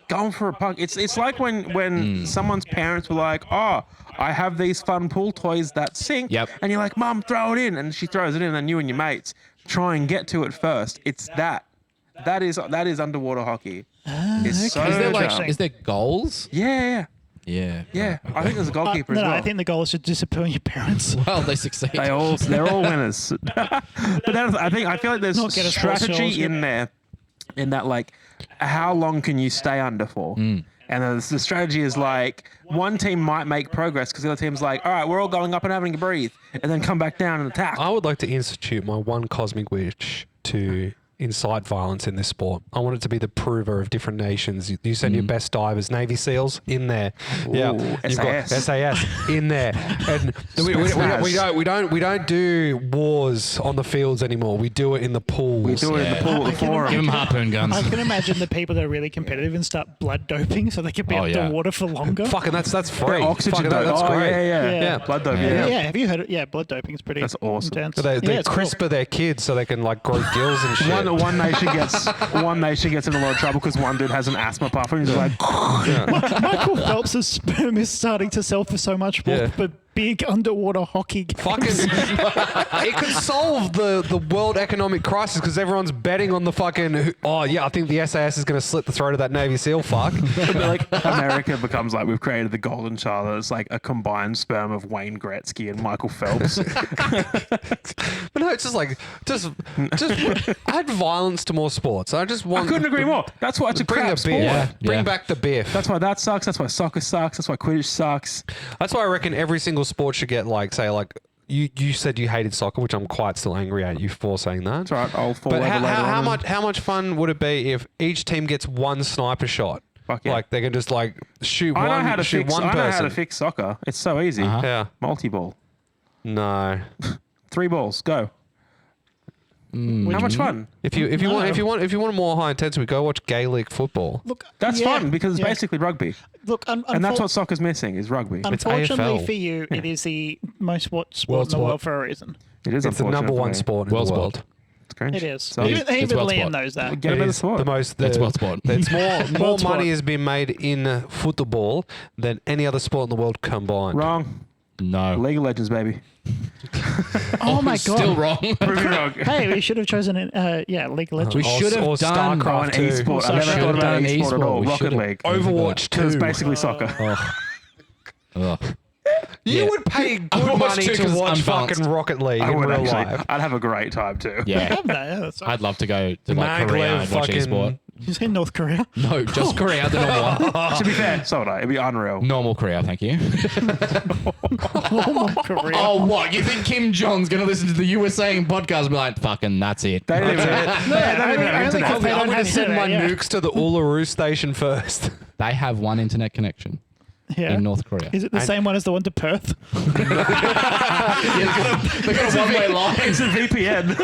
going for a puck. It's like when someone's parents were like, "Oh, I have these fun pool toys that sink," Yep. and you're like, "Mum, throw it in," and she throws it in, and you and your mates try and get to it first. It's that. That is underwater hockey. It's so Is Is there goals? yeah. Yeah. I think there's a goalkeeper no, as well. I think the goal is to disappear your parents. Well, they succeed. they're all winners. But I feel like there's Not get a sports strategy scholarship. in there, in that like, how long can you stay under for? And the strategy is like one team might make progress because the other team's like, all right, we're all going up and having a breathe, and then come back down and attack. I would like to institute my one cosmic wish to incite violence in this sport. I want it to be the prover of different nations. You send your best divers, Navy SEAls in there. Yeah, you've got SAS. SAS in there, and we don't do wars on the fields anymore. We do it in the pools. We do it in the pool at the forum. Give them harpoon guns. I can imagine the people that are really competitive and start blood doping so they can be Oh, yeah. underwater for longer. Fucking that's free. They're oxygen Fucking dope. that's Oh, great. yeah. Yeah. Blood doping. Yeah, Yeah. have you heard it? Yeah, blood doping is pretty That's awesome. intense. So they Yeah, it's cool. CRISPR their kids so they can like grow gills and shit. One nation gets in a lot of trouble because one dude has an asthma puffer and he's like, Michael Phelps' sperm is starting to sell for so much more, Yeah. but big underwater hockey games. Fucking, it could solve the world economic crisis because everyone's betting on the fucking. Oh yeah, I think the SAS is going to slit the throat of that Navy SEAL. Fuck. like America becomes like, we've created the golden child. It's like a combined sperm of Wayne Gretzky and Michael Phelps. But no, it's just like just add violence to more sports. I just want. I couldn't agree more. That's why it's a Bring crap a sport. beer. Yeah, Bring yeah. back the biff. That's why that sucks. That's why soccer sucks. That's why Quidditch sucks. That's why I reckon every single sport should get like, say, like you said you hated soccer, which I'm quite still angry at you for saying that. That's right. I'll fall But over later on. how much fun would it be if each team gets one sniper shot? Fuck yeah. Like they can just like shoot I know one how to shoot fix. one I know how person. to fix soccer. It's so easy. Yeah. Multi-ball. No. 3 balls. Go. How much fun? If you want more high intensity, go watch Gaelic football. Look, That's yeah, fun because it's yeah. basically rugby, Look, and that's what soccer's missing is rugby. Unfortunately AFL. for you, it is the most watched sport World in the sport. world for a reason. It is It's the unfortunate number for one me. sport in World the sport. world. It's cringe. It is. So, Even it's world Liam sport. knows that. get a It better is sport. the most. It's world sport. It's more World sport. money has been made in football than any other sport in the world combined. Wrong. No. League of Legends, baby. Oh my god. Still wrong. Prove me wrong. Hey, we should have chosen League of Legends. We should have or done Oh, an StarCraft 2. e-sport. Also, I've never should thought have about done an e-sport at all. e-sport. We Rocket should've- League. Overwatch 2. It's basically soccer. Ugh. You Yeah. would pay good Overwatch money 2 to 'cause watch unbalanced. fucking Rocket League I in would real actually. life. I'd have a great time too. Yeah. That's right. I'd love to go to like Korea Maglev and watch fucking- e-sport. You say North Korea? No, just Korea, the normal one. To be fair, so would I. It'd be unreal. Normal Korea, thank you. Korea. Oh, what? You think Kim Jong's going to listen to the USA podcast and be like, fucking, that's it. They don't even have, they don't even have only internet. because they I'm don't going have to send my internet, yeah. nukes to the Uluru station first. They have one internet connection Yeah. in North Korea. Is it the same one as the one to Perth? They've got a one-way line. It's a VPN.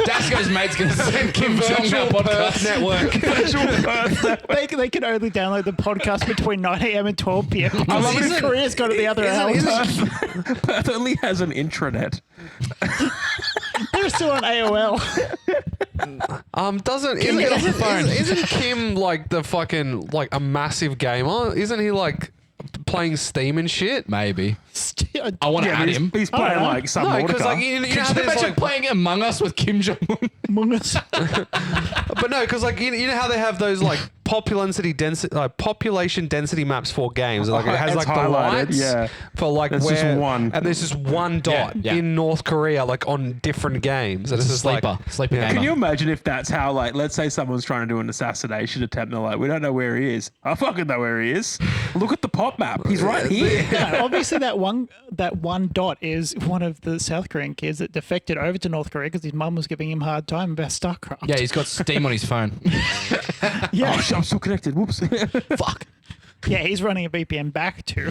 Dasco's mate's going to send Kim Jong our podcast. Network. They can only download the podcast between 9 a.m. and 12 p.m. I love Because it. Korea's got it the other hour. Perth only has an intranet. They're still on AOL. Isn't, get off the phone. isn't Kim like the fucking like a massive gamer? Isn't he like playing Steam and shit? Maybe. Still- I want to Yeah, add but him. he's playing know. like some No, because Mordecai. like you know Could how you there's imagine like, playing Among Us with Kim Jong-un? Among Us. but no, because like you know how they have those like population density maps for games. Like it has It's like the highlighted, lights yeah. for like There's where just one. and there's just one dot Yeah. in North Korea like on different games. And It's a just like sleeper yeah. gamer. Can you imagine if that's how, like, let's say someone's trying to do an assassination attempt and they're like, we don't know where he is. I fucking know where he is. Look at the pop map. He's right here. No, obviously, that one dot is one of the South Korean kids that defected over to North Korea because his mum was giving him a hard time about StarCraft. Yeah, he's got Steam on his phone. yeah, Oh, shit, I'm still connected. Whoops. Fuck. yeah. He's running a VPN back to.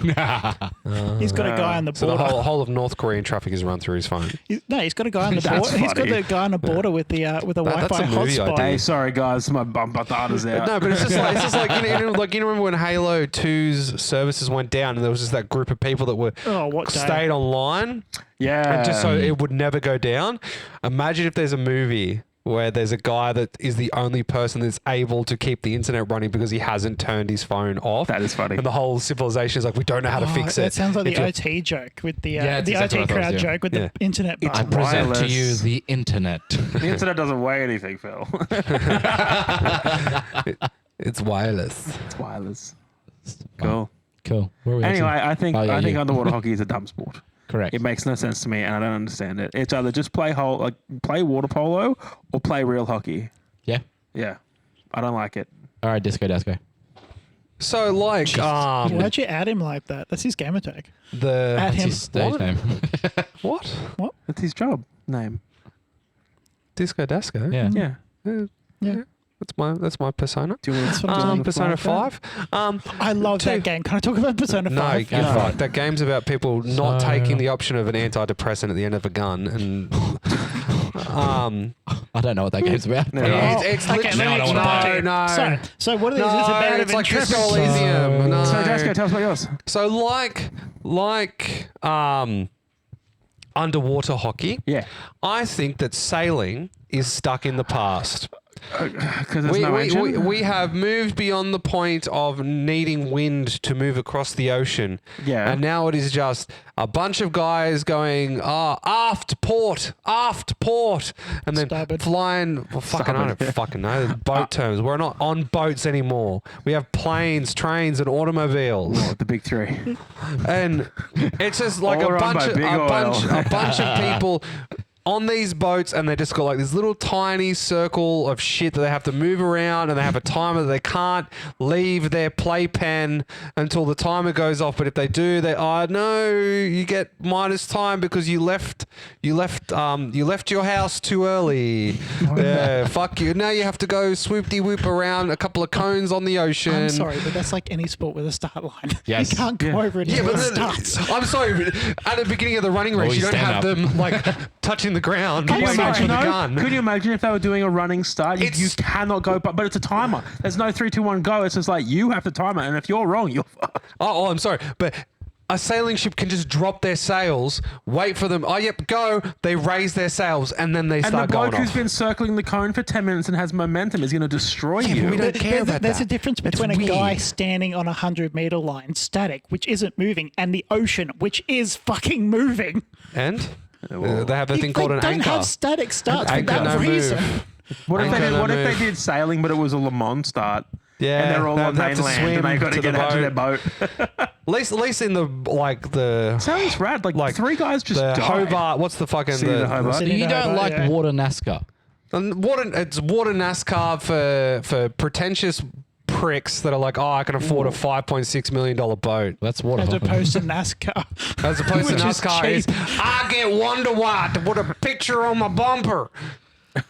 He's got a guy on the So the border. whole of North Korean traffic is run through his phone. He's got a guy on the That's border. He's got funny. the guy on the border with the that's Wi-Fi a movie hotspot. idea. Hey, sorry, guys. My data's out. No, but it's just like you remember when Halo 2's services went down and there was just that group of people that were Oh, what day? stayed online Yeah. and just so it would never go down. Imagine if there's a movie where there's a guy that is the only person that's able to keep the internet running because he hasn't turned his phone off. That is funny. And the whole civilization is like, we don't know how to fix it. That sounds like the Until- OT joke with the Yeah, it's the exactly OT what I thought, crowd yeah. joke with the internet It's button. Present to wireless. you the internet. The internet doesn't weigh anything, Phil. It's wireless. It's wireless. Cool. Cool. Where are we Anyway, actually? I think you. underwater hockey is a dumb sport. Correct. It makes no sense to me, and I don't understand it. It's either just play water polo or play real hockey. Yeah. Yeah, I don't like it. All right, Disco Dasco. So, like, Why'd you add him like that? That's his gamer tag. Add the him. His stage What? name. what? It's his job name. Disco Dasco. Yeah. Yeah. Yeah. That's my persona. Do you want That's what I'm doing. Persona 5. I love Two- that game. Can I talk about Persona 5? No, you're No. fucked. That game's about people not So- taking the option of an antidepressant at the end of a gun, and I don't know what that game's about. No. it's Okay, literally now I don't wanna play it. no. So what it is? No, It's about it's like adventurous- Disco Elysium. No. So, Dasco, tell us about yours. So like underwater hockey. Yeah, I think that sailing is stuck in the past. because there's no engine. We have moved beyond the point of needing wind to move across the ocean. Yeah. And now it is just a bunch of guys going, aft port, and then Starboard. flying. Well, fucking, I don't fucking know. The boat terms. We're not on boats anymore. We have planes, trains, and automobiles. Oh, the big three. And it's just like All a run bunch by of big oil. a bunch of people on these boats, and they just got like this little tiny circle of shit that they have to move around, and they have a timer that they can't leave their playpen until the timer goes off. But if they do, no, you get minus time because you left your house too early. Yeah, fuck you. Now you have to go swoop-de whoop around a couple of cones on the ocean. I'm sorry, but that's like any sport with a start line. Yes. You can't go over it Yeah, until but it then, starts. I'm sorry, but at the beginning of the running race, you Always don't have stand them like touching the ground Can you waiting for imagine, the though? gun. Could you imagine if they were doing a running start? You It's- cannot go, but it's a timer. There's no 3, 2, 1, go. It's just like you have to time it, and if you're wrong, you're fucked. Oh, I'm sorry, but a sailing ship can just drop their sails, wait for them. Oh, yep, go. They raise their sails, and then they And the start bloke going who's off. been circling the cone for 10 minutes and has momentum is going to destroy but you. we don't care about There's that. a difference between a It's guy weird. standing on a 100-meter line, static, which isn't moving, and the ocean, which is fucking moving. And they have a thing called an They don't anchor. have static starts for Anchor, that no reason. move. What if, they Anchor, did, no what if move. they did sailing, but it was a Le Mans start? Yeah, And they're all they on have to mainland, swim and they got to to get the out to their boat. boat. At least in the Sounds rad. Like 3 guys just the died. Hobart. What's the fucking City of the Hobart. So Sitting you in a don't Hobart, like yeah. water NASCAR? And it's water NASCAR for pretentious pricks that are like, I can afford a $5.6 million boat. That's water. As hockey. opposed to NASCAR. As opposed to Which is NASCAR is, cheap. I get Wonder White to put a picture on my bumper.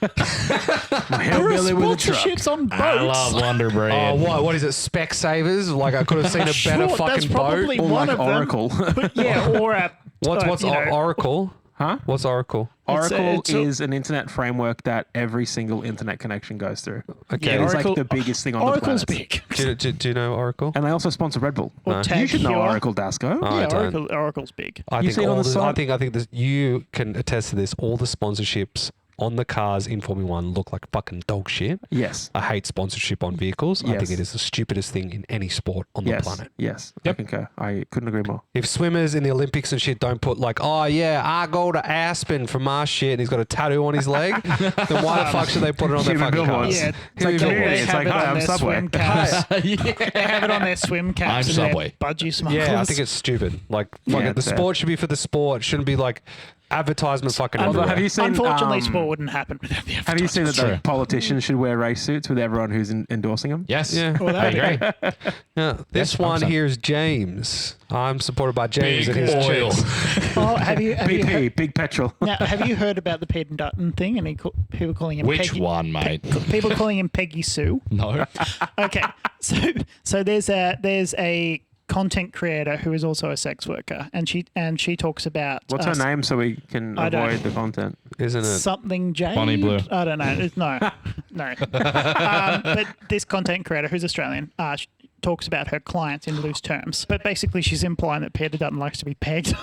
My There are hillbilly with a truck. sponsorships on boats. I love Wonder Bread. Oh, what is it? Spec Savers? Like I could have seen a Sure, better that's fucking probably boat. Or one like of them. Oracle. But yeah, or a What's you know, Oracle? Huh? What's Oracle? Oracle it's a- is an internet framework that every single internet connection goes through. Okay. Yeah, It's Oracle- like the biggest thing on Oracle's the planet. big. Do you know Oracle? And they also sponsor Red Bull. Or Tag You should know Heuer. Oracle, Dasco. I Yeah, don't. Oracle's big. I You think see it on all the this, side? I think this, you can attest to this. All the sponsorships on the cars in Formula One look like fucking dog shit. Yes. I hate sponsorship on vehicles. I Yes. think it is the stupidest thing in any sport on the Yes. planet. Yes. Yep. I concur. I couldn't agree more. If swimmers in the Olympics and shit don't put like, oh yeah, I go to Aspen for my shit, and he's got a tattoo on his leg, then why the fuck should they put it on their Human fucking billboards. cars? Yeah, It's like Human community. billboards. They It's have like, it hi, on I'm their Subway. swim caps. They have it on their swim caps. I'm and Subway. their budgie smugglers. Yeah, I think it's stupid. Like, fuck Yeah, it. The it's sport should be for the sport. It shouldn't be like advertisement fucking Although, everywhere. have you seen? Unfortunately, sport wouldn't happen without the Have you seen that True. the politicians should wear race suits with everyone who's endorsing them? Yes. Yeah. Well, I that'd be agree. Yeah, this Yes, one 100%. here is James. I'm supported by James Big and his oil. chicks. Oh, have you heard, BP, big petrol. now, have you heard about the Pete Dutton thing? And people calling him Which Peggy, one, mate? People calling him Peggy Sue. No. Okay, so there's a content creator who is also a sex worker, and she talks about What's her name so we can I don't- avoid the content? Isn't it? Something Jade. Bonnie Blue. I don't know. No. But this content creator, who's Australian, talks about her clients in loose terms. But basically, she's implying that Peter Dutton likes to be pegged.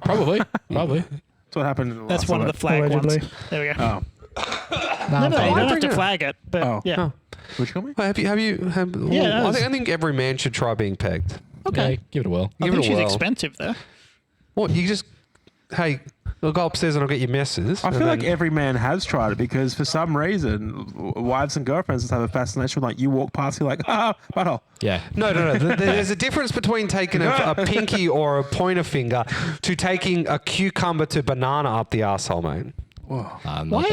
Probably. That's what happened in the That's last one of the flag Allegedly. ones. There we go. Oh. No, you don't have bring to it up. flag it. But Oh. yeah. What'd you call me? Well, Yeah, I think every man should try being pegged. Okay. Yeah, give it a whirl. I Give think it a she's whirl. expensive though. What, you just, hey, I'll go upstairs and I'll get your messes. I feel like every man has tried it because for some reason, wives and girlfriends just have a fascination with like you walk past, you're like, butthole. Yeah. No. There's a difference between taking a pinky or a pointer finger to taking a cucumber to banana up the arsehole, mate. Why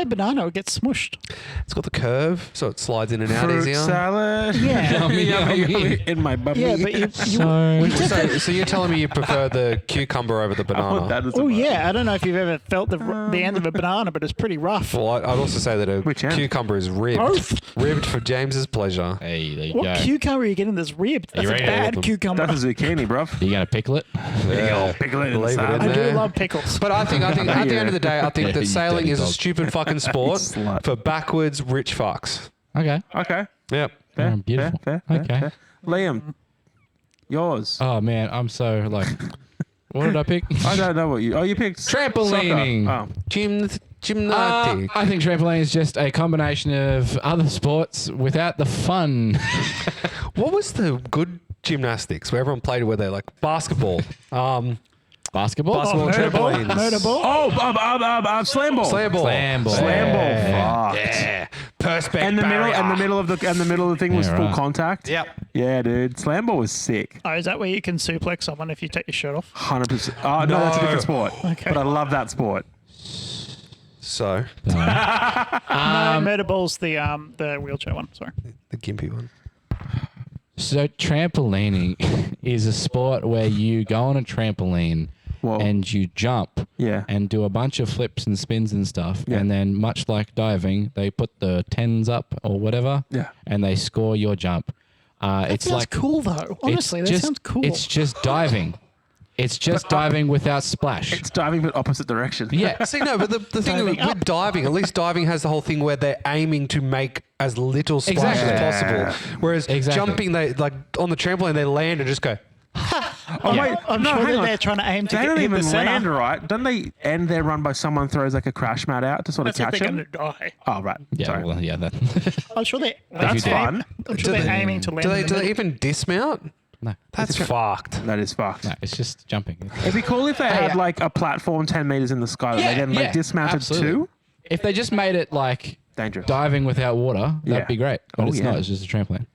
a banana would get smushed? It's got the curve, so it slides in and out Fruit easier. salad. Yeah. Yummy, Yummy. yummy. In my bummy. Yeah, but you So you're telling me you prefer the cucumber over the I want that banana? as a oh bun. yeah, I don't know if you've ever felt the end of a banana, but it's pretty rough. Well, I'd also say that a Which end? cucumber is ribbed. Both. Ribbed for James's pleasure. Hey, there you What go. cucumber are you getting that's ribbed? That's you a ready? bad cucumber. That's a zucchini, bruv. You gonna pickle it? Yeah. Pickle it in the Leave it salad. in I do there. love pickles. But I think at the end of the day, I think Yeah, that you sailing dirty is a dog. stupid fucking sport slut. for backwards rich fucks. Okay. Okay. Yep. Fair, beautiful. Fair, Okay. fair. Liam, yours. Oh man, I'm so like. What did I pick? I don't know what you. Oh, you picked Trampolining. soccer. Gymnastics. I think trampoline is just a combination of other sports without the fun. What was the good gymnastics where everyone played where they like basketball? Basketball. Basketball trampolines. Murderball. Oh, slam ball. Slam ball. Slam ball. Slam ball. Yeah. Fuck. Yeah. Perspex And the middle, barrier. and the middle of the thing was Yeah, full right. contact. Yep. Yeah, dude. Slam ball was sick. Oh, is that where you can suplex someone if you take your shirt off? 100%. Oh no, that's a different sport. Okay. But I love that sport. So No, Murderball's the wheelchair one. Sorry. the gimpy one. So trampolining is a sport where you go on a trampoline Whoa. and you jump Yeah. and do a bunch of flips and spins and stuff. Yeah. And then much like diving, they put the tens up or whatever Yeah. and they score your jump. It's Sounds like cool though. Honestly, it's that just, sounds cool. It's just diving. It's just diving without splash. It's diving but opposite direction. Yeah. See, no, but the thing Diving with diving, at least diving has the whole thing where they're aiming to make as little splash Exactly. as possible. Whereas Exactly. jumping, they like on the trampoline, they land and just go. Oh wait, I'm no, sure hang that on. they're trying to aim to They get don't hit even the center. land right. Don't they end their run by someone throws like a crash mat out to sort of That's if catch they're him? going to die. Oh right. Yeah, Sorry. well, yeah, that. I'm sure they're That's fun. I'm sure they're aiming to land. Do they in the middle. even dismount? No, That's fucked. That is fucked. no, it's just jumping. It'd be cool if they had like a platform 10 meters in the sky that they then like dismounted absolutely. to. If they just made it like Dangerous. diving without water, Yeah. that'd be great. But Oh, it's yeah. not. It's just a trampoline.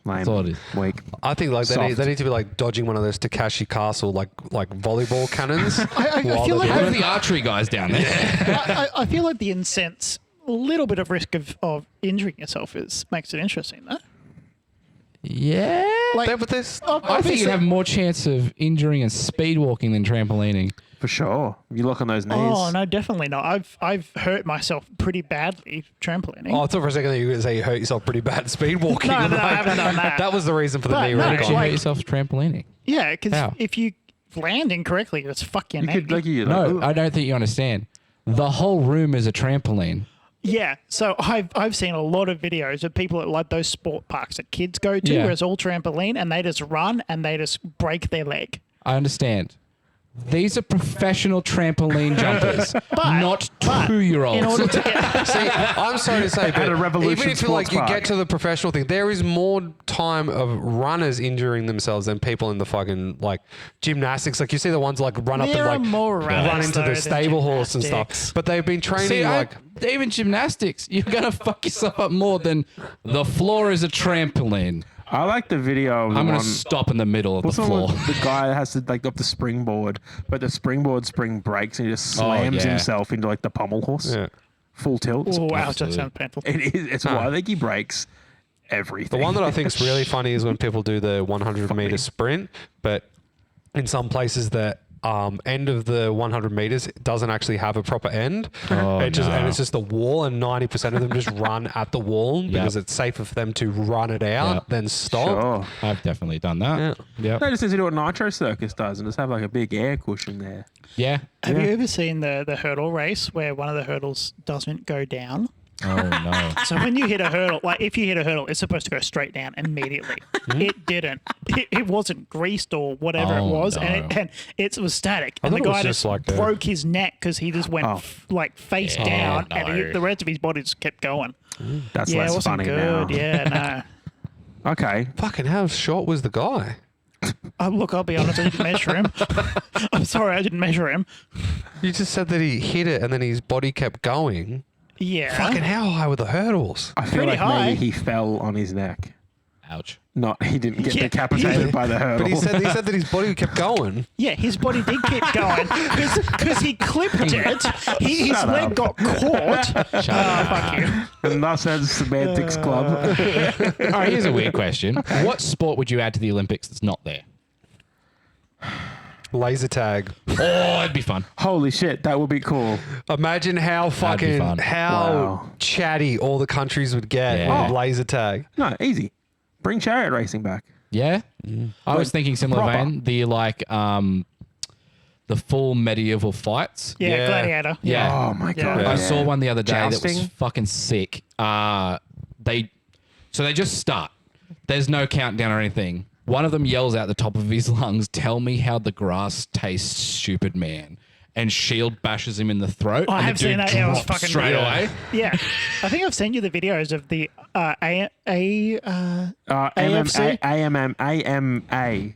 Lame. That's all it is. Weak. I think like Soft. they need to be like dodging one of those Takashi Castle like volleyball cannons. I while feel they're like doing Have the archery guys down there. I feel like the incense, a little bit of risk of injuring yourself makes it interesting, though. Yeah. Like, There, but there's I think obviously- you'd have more chance of injuring and speed walking than trampolining. For sure. You look on those knees. Oh no, definitely not. I've hurt myself pretty badly trampolining. Oh, I thought for a second that you were going to say you hurt yourself pretty bad speed walking. No, I'm no, I like, haven't done that. That was the reason for the But knee no, recon. Did you like- hurt yourself trampolining? Yeah, because How? if you land incorrectly, it's fuck your You neck. could like you No, like, I don't think you understand. The whole room is a trampoline. Yeah, so I've seen a lot of videos of people at like those sport parks that kids go to, Yeah. where it's all trampoline, and they just run and they just break their leg. I understand. These are professional trampoline jumpers, not but 2-year-olds. In order to get, See, I'm sorry to say, but a Revolution even if Sports you Park. get to the professional thing, there is more time of runners injuring themselves than people in the fucking like gymnastics. Like you see the ones like run up There are and like more run runners, into though, the than stable horse and gymnastics. stuff. But they've been training See, like even gymnastics, you're going to fuck yourself up more than the floor is a trampoline. I like the video of the I'm going one. to stop in the middle of What's the the one floor. with the guy that has to like up the springboard, but the springboard spring breaks and he just slams yeah. himself into like the pommel horse. yeah. Full tilt. oh, wow, that Absolutely. sounds painful. It is. It's why I think he breaks everything. The one that I think is really funny is when people do the 100 meter sprint, but in some places the end of the 100 meters doesn't actually have a proper end. And it's just the wall, and 90% of them just run at the wall because it's safer for them to run it out Yep. than stop. Sure. I've definitely done that. Yeah. They just need to do what Nitro Circus does and just have like a big air cushion there. Yeah. Have you ever seen the hurdle race where one of the hurdles doesn't go down? Oh no. So when you hit a hurdle, like if you hit a hurdle, it's supposed to go straight down immediately. It didn't. It wasn't greased or whatever it Oh, was, no. and it was static. And thought the it was guy just just like a- broke his neck because he just went like face down, no. and the rest of his body just kept going. That's Yeah, it less wasn't funny good. now. Yeah, no. Okay. Fucking how short was the guy? Look, I'll be honest, I didn't measure him. I'm sorry, I didn't measure him. You just said that he hit it and then his body kept going. Yeah. Fucking how high were the hurdles? I feel Pretty like high. maybe he fell on his neck. Ouch. Not he didn't get Yeah. decapitated by the hurdle. But he said that his body kept going. Yeah, his body did keep going because he clipped it. His Shut leg up. got caught. Shut up. Fuck you. And thus ends Semantics Club. All right, here's a weird question. What sport would you add to the Olympics that's not there? Laser tag. Oh, that'd be fun. Holy shit, that would be cool. Imagine how That'd be fucking fun. how Wow. chatty all the countries would get Yeah. with laser tag. No, easy. Bring chariot racing back. Yeah? I was thinking similar proper. vein. The the full medieval fights. Yeah, Yeah. Gladiator. Yeah. Oh my Yeah. god. I yeah. saw one the other day that was Jousting? fucking sick. They just start. There's no countdown or anything. One of them yells out the top of his lungs, "Tell me how the grass tastes, stupid man." And Shield bashes him in the throat. Oh, I and the have seen dude that. Yeah, it was drops fucking straight weird. away. Yeah, I think I've sent you the videos of the AFC. AMA.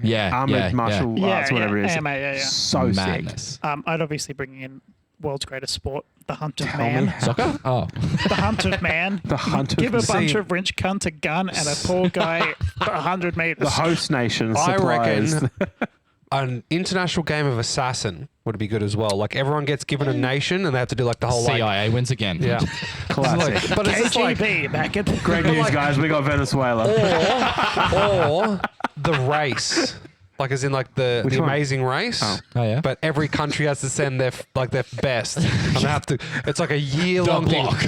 Yeah, Armored yeah, Martial yeah. Arts, whatever it is. AMA, yeah. So sick. Madness. I'd obviously bring in world's greatest sport, the hunt of Tell man. me. Soccer? Oh. The hunt of man. The hunt of Give a bunch See- of rich cunts a gun and a poor guy 100 meters. The host nation I supplies. reckon an international game of assassin would be good as well. Like everyone gets given a nation and they have to do like the whole like CIA wins again. yeah. Classic. But it's just like KGB back at Great news, guys. We got Venezuela. or the race. Like as in like the Which one? amazing race. Oh. Oh, yeah? But every country has to send their best, and they have to. It's like a year-long thing, block.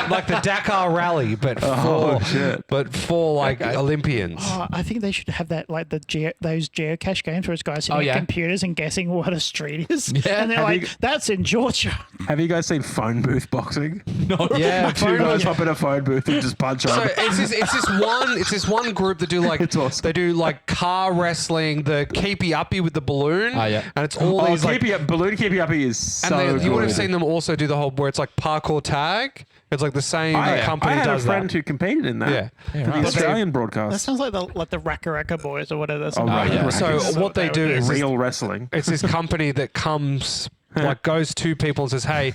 like the Dakar Rally, but Oh, for shit. like Olympians. Oh, I think they should have that, like those geocache games where it's guys sitting Oh, at yeah. computers and guessing what a street is. Yeah. And they're Have like, you- that's in Georgia. Have you guys seen phone booth boxing? No. Yeah, Two guys hop in a phone booth and just punch So on. it's this one group that do like It's awesome. they do like car wrestling, the keepy uppy with the balloon. Oh, yeah. And it's all Oh, these like balloon keepy uppy is so and good. you would have seen them also do the whole where it's like parkour tag. It's like the same company I had does a friend that. who competed in that. Yeah. For Yeah, the right. Australian That broadcast. sounds like the Raka Raka Boys or whatever. That's Oh, right. yeah. So what they do is Real wrestling. it's this company that comes like goes to people and says, "Hey,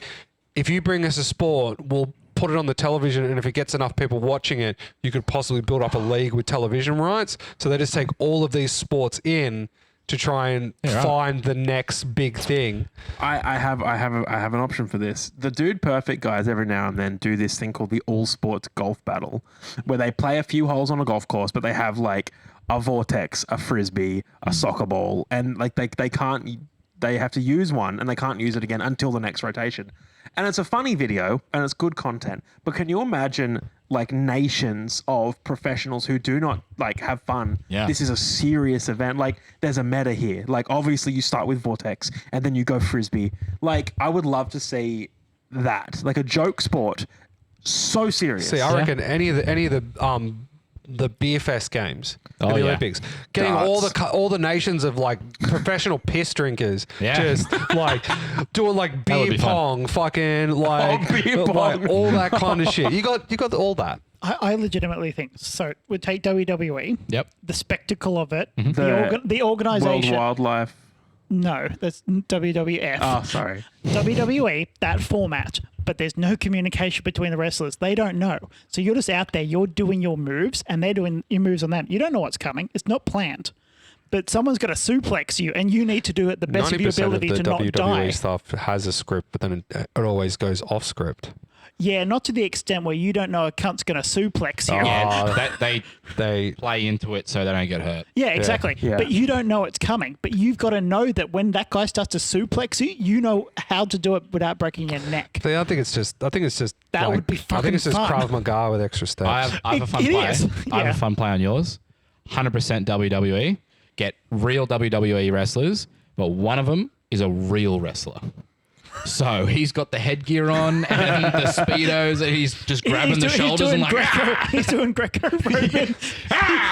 if you bring us a sport, we'll put it on the television, and if it gets enough people watching it, you could possibly build up a league with television rights." So they just take all of these sports in to try and right. find the next big thing. I have an option for this. The Dude Perfect guys every now and then do this thing called the All Sports Golf Battle, where they play a few holes on a golf course, but they have like a vortex, a frisbee, a soccer ball, and like they have to use one and they can't use it again until the next rotation. And it's a funny video and it's good content. But can you imagine like nations of professionals who do not like have fun? Yeah. This is a serious event. Like there's a meta here. Like obviously you start with vortex and then you go frisbee. Like I would love to see that. Like a joke sport. So serious. See, I reckon any of the Beer Fest games Oh, in the yeah. Olympics, getting Darts. all the nations of like professional piss drinkers, Yeah. just like doing like would beer be fun. pong, fucking like, beer like pong. all that kind of shit. You got all that. I legitimately think so. We'd take WWE, Yep. the spectacle of it, The the World organization. Wildlife. No, that's WWF. Oh, sorry. WWE, that format, but there's no communication between the wrestlers. They don't know. So you're just out there, you're doing your moves, and they're doing your moves on them. You don't know what's coming. It's not planned. But someone's got to suplex you, and you need to do it the best of your 90% of ability the to not WWE die. stuff has a script, but then it always goes off script. Yeah, not to the extent where you don't know a cunt's going to suplex you. Yeah, that they They play into it so they don't get hurt. Yeah, exactly. Yeah. But you don't know it's coming. But you've got to know that when that guy starts to suplex you, you know how to do it without breaking your neck. I think it's just That like, would be I think fucking it's just fun. Krav Maga with extra steps. I have a fun It play. is, I yeah. have a fun play on yours. 100% WWE. Get real WWE wrestlers, but one of them is a real wrestler. So he's got the headgear on and the speedos, and he's just grabbing the shoulders and like, He's doing Greco-Roman.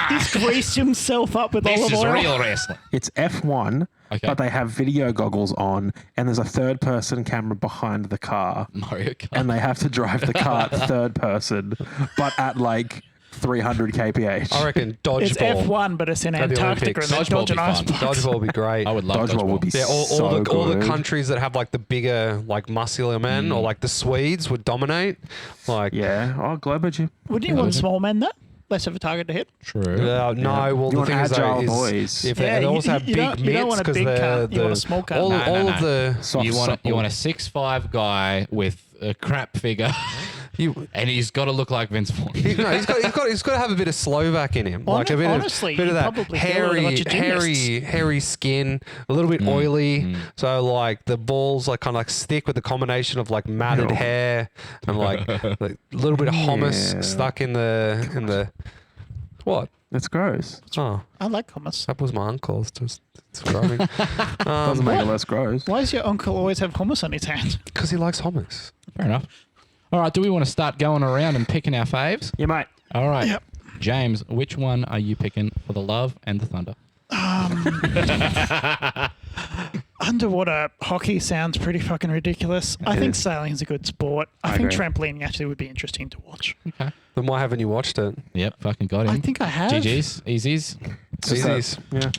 He's greased himself up with this olive is oil. real wrestling. It's F1, Okay. but they have video goggles on, and there's a third-person camera behind the car, Mario Kart. and they have to drive the car third person, but at like 300 kph. I reckon dodgeball. It's F1, but it's in At the Antarctica and Olympics. they're Dodgeball would be dodging ice fun. blocks. Dodgeball would be great. I would love Dodgeball would be Yeah, all so the good. countries that have like the bigger, like muscular men, or like the Swedes would dominate. Like, Yeah. Oh, Globo. Wouldn't you want small men though? Less of a target to hit. True. no. Well, You the want thing is, though, agile is boys. if Yeah, they you- also have you big don't- you don't mitts want a because big they're cunt, you want a small cunt. all No. of the Soft You want supple. a 6'5" guy with a crap figure, you. and he's got to look like Vince Vaughn. He's got to have a bit of Slovak in him, like a bit Honestly, of, bit of you that probably feel it with a bunch of hairy skin, a little bit oily. So like the balls like kind of like stick with the combination of like matted Ew. hair and like a little bit of hummus Yeah. stuck in the what? That's gross. Oh, I like hummus. that was my uncle's just describing Doesn't make it less gross. Why does your uncle always have hummus on his hands? because he likes hummus. Fair enough. All right, do we want to start going around and picking our faves? Yeah, mate. All right. Yep. James, which one are you picking for the love and the thunder? Underwater hockey sounds pretty fucking ridiculous. I think is. sailing is a good sport. I I think agree. trampolining actually would be interesting to watch. Okay. Then why haven't you watched it? Yep, fucking got him. I think I have. GG's, easies. It's just Easies. that- Yeah.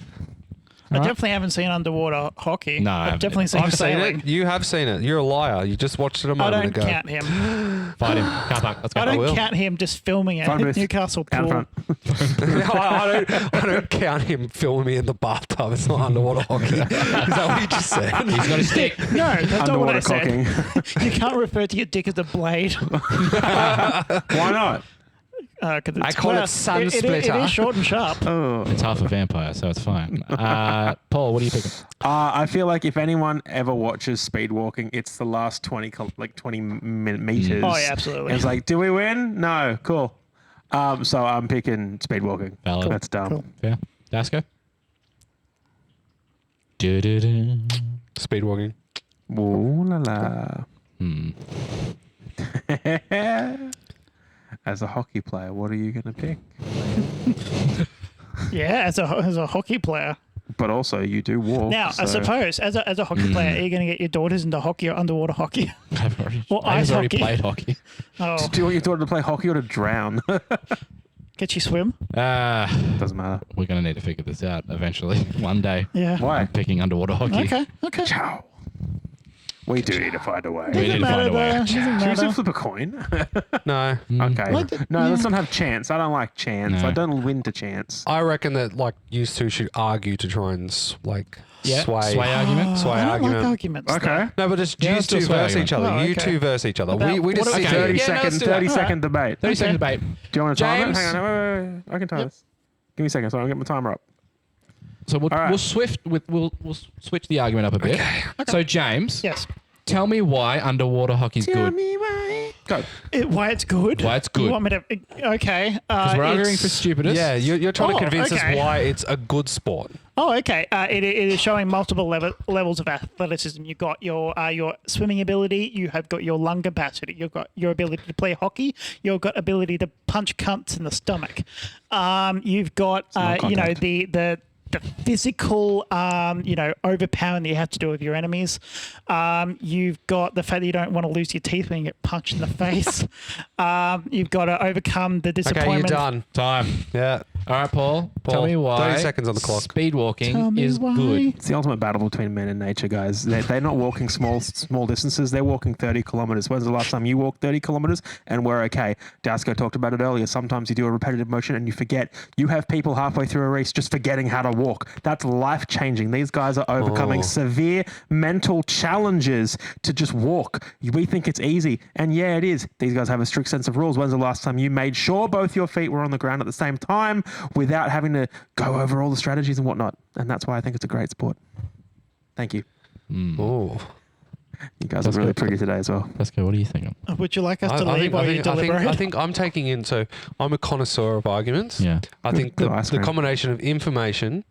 I Alright. definitely haven't seen underwater hockey. No, I I've haven't definitely either. seen I've seen sailing. it. You have seen it. You're a liar. You just watched it a I moment don't ago. count him. Fight him. Car park. Let's go. I will. don't count him just filming it Front at booth. Newcastle Out pool. front. I don't count him filming me in the bathtub. It's not underwater hockey. Is that what you just said? He's got a stick. No, that's not what I Underwater said. cocking. You can't refer to your dick as a blade. Why not? 'Cause it's, I call it sun It splitter. is short and sharp. Oh. It's half a vampire, so it's fine. Paul, what are you picking? I feel like if anyone ever watches speed walking, it's the last 20 meters. Oh, yeah, absolutely. It's like, do we win? No. Cool. So I'm picking speed walking. Valid. That's dumb. Cool. Fair. Dasco? Du-du-du. Speed walking. Ooh la la. Hmm. As a hockey player, what are you going to pick? Yeah, as a hockey player. But also, you do walk. Now, I so- suppose, as a hockey player, are you going to get your daughters into hockey or underwater hockey? I've already, Well, I've ice already hockey. played hockey. Oh, Do you want your daughter to play hockey or to drown? get you swim? Doesn't matter. We're going to need to figure this out eventually, one day. Yeah. Why? I'm picking underwater hockey. Okay. Ciao. We do need to find a way. We need Doesn't to find matter a way. though. Doesn't Should we still matter. flip a coin? No. Okay. What? No, let's not have chance. I don't like chance. No. I don't win to chance. I reckon that like you two should argue to try and sway Sway argument. sway I don't argument. like arguments. Okay. No, but it's Yeah, you let's two do a sway versus each other. argument. You Oh, okay. two versus each other. About- We just what sit about- there. 30 Yeah, no, second, let's do that. 30-second debate. 30 second debate. Do you want to time James. it? Hang on. Wait. I can time Yep. this. Give me a second so I can get my timer up. So we'll, All right. we'll switch the argument up a bit. So James, Yes. tell me why underwater hockey's good. Go. Why it's good? Why it's good. You want me to? Okay. Because we're arguing it's- for stupidness. Yeah, you're trying to convince okay. us why it's a good sport. Oh, okay. It is showing multiple levels of athleticism. You've got your swimming ability. You have got your lung capacity. You've got your ability to play hockey. You've got ability to punch cunts in the stomach. You've got contact. the physical overpowering that you have to do with your enemies. You've got the fact that you don't want to lose your teeth when you get punched in the face. You've got to overcome the Okay, you're disappointment. done. Time. Yeah. All right, Paul. Tell me why. 30 seconds on the clock. Speed walking Tell me is why. good. It's the ultimate battle between men and nature, guys. They're not walking small distances. They're walking 30 kilometers. When's the last time you walked 30 kilometers and we're okay? Dasco talked about it earlier. Sometimes you do a repetitive motion and you forget. You have people halfway through a race just forgetting how to walk. That's life-changing. These guys are overcoming severe mental challenges to just walk. We think it's easy. And yeah, it is. These guys have a strict sense of rules. When's the last time you made sure both your feet were on the ground at the same time without having to go over all the strategies and whatnot? And that's why I think it's a great sport. Thank you. Oh. You guys That's are really good. pretty today as well. Let's go. What are you thinking? Would you like us to leave while you I deliberate? think I'm taking in. So I'm a connoisseur of arguments. Yeah. I think Good the ice the cream. combination of information,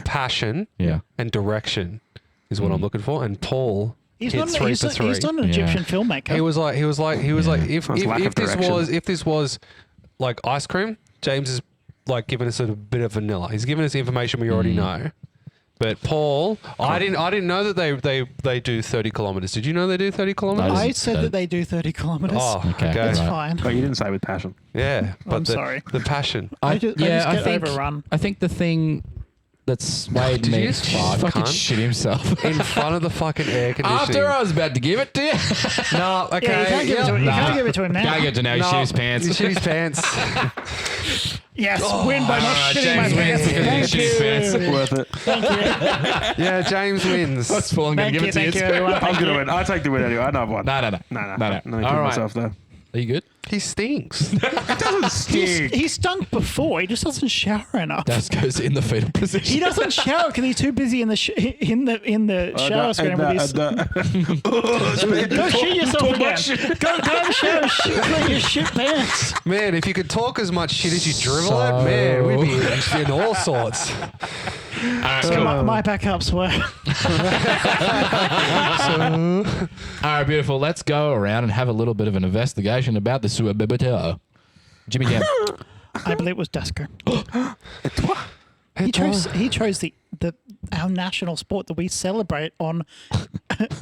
passion, Yeah. and direction is what I'm looking for. And Paul He's hit not, 3 he's, for not, 3. he's not an Egyptian filmmaker. He was like, if That's lack of direction. if this was like ice cream, James is like giving us a bit of vanilla. He's giving us information we already know. But Paul, I didn't know that they do 30 kilometers. Did you know they do 30 kilometers? I said that they do 30 kilometers. Oh, Okay. okay. That's right. fine. But you didn't say with passion. Yeah, but I'm sorry. The passion. I just get overrun. I think the thing that swayed Did you me. just fart, fucking cunt? shit himself. In front of the fucking air conditioning. After I was about to give it to you. No, okay. Yeah, you can't give it to him. You Nah. can't give it to him now. Can't get to know. He shit his pants. He shit his pants. Yes, win by not Alright, shitting my James wins pants. because he Thank shit his pants. you. Worth it. Thank you. Yeah, James wins. That's full. I'm going to give it to Thank you. you, everyone. I'm Thank gonna you. win. I take the win anyway. I know I've won. No. No. No. Let me All put right. myself there. Are you good? He stinks. It doesn't stink. He stunk before. He just doesn't shower enough. Das goes in the fetal position. He doesn't shower because he's too busy in the shower screen with his. Go shit yourself again. Go in the shower and shit your shit pants. Man, if you could talk as much shit as you dribble it, man, we'd be in all sorts. All right, So cool. my backups were. All right, beautiful. Let's go around and have a little bit of an investigation about the sewer biblioteca. Jimmy Jam. I believe it was Dasko. He chose our national sport that we celebrate on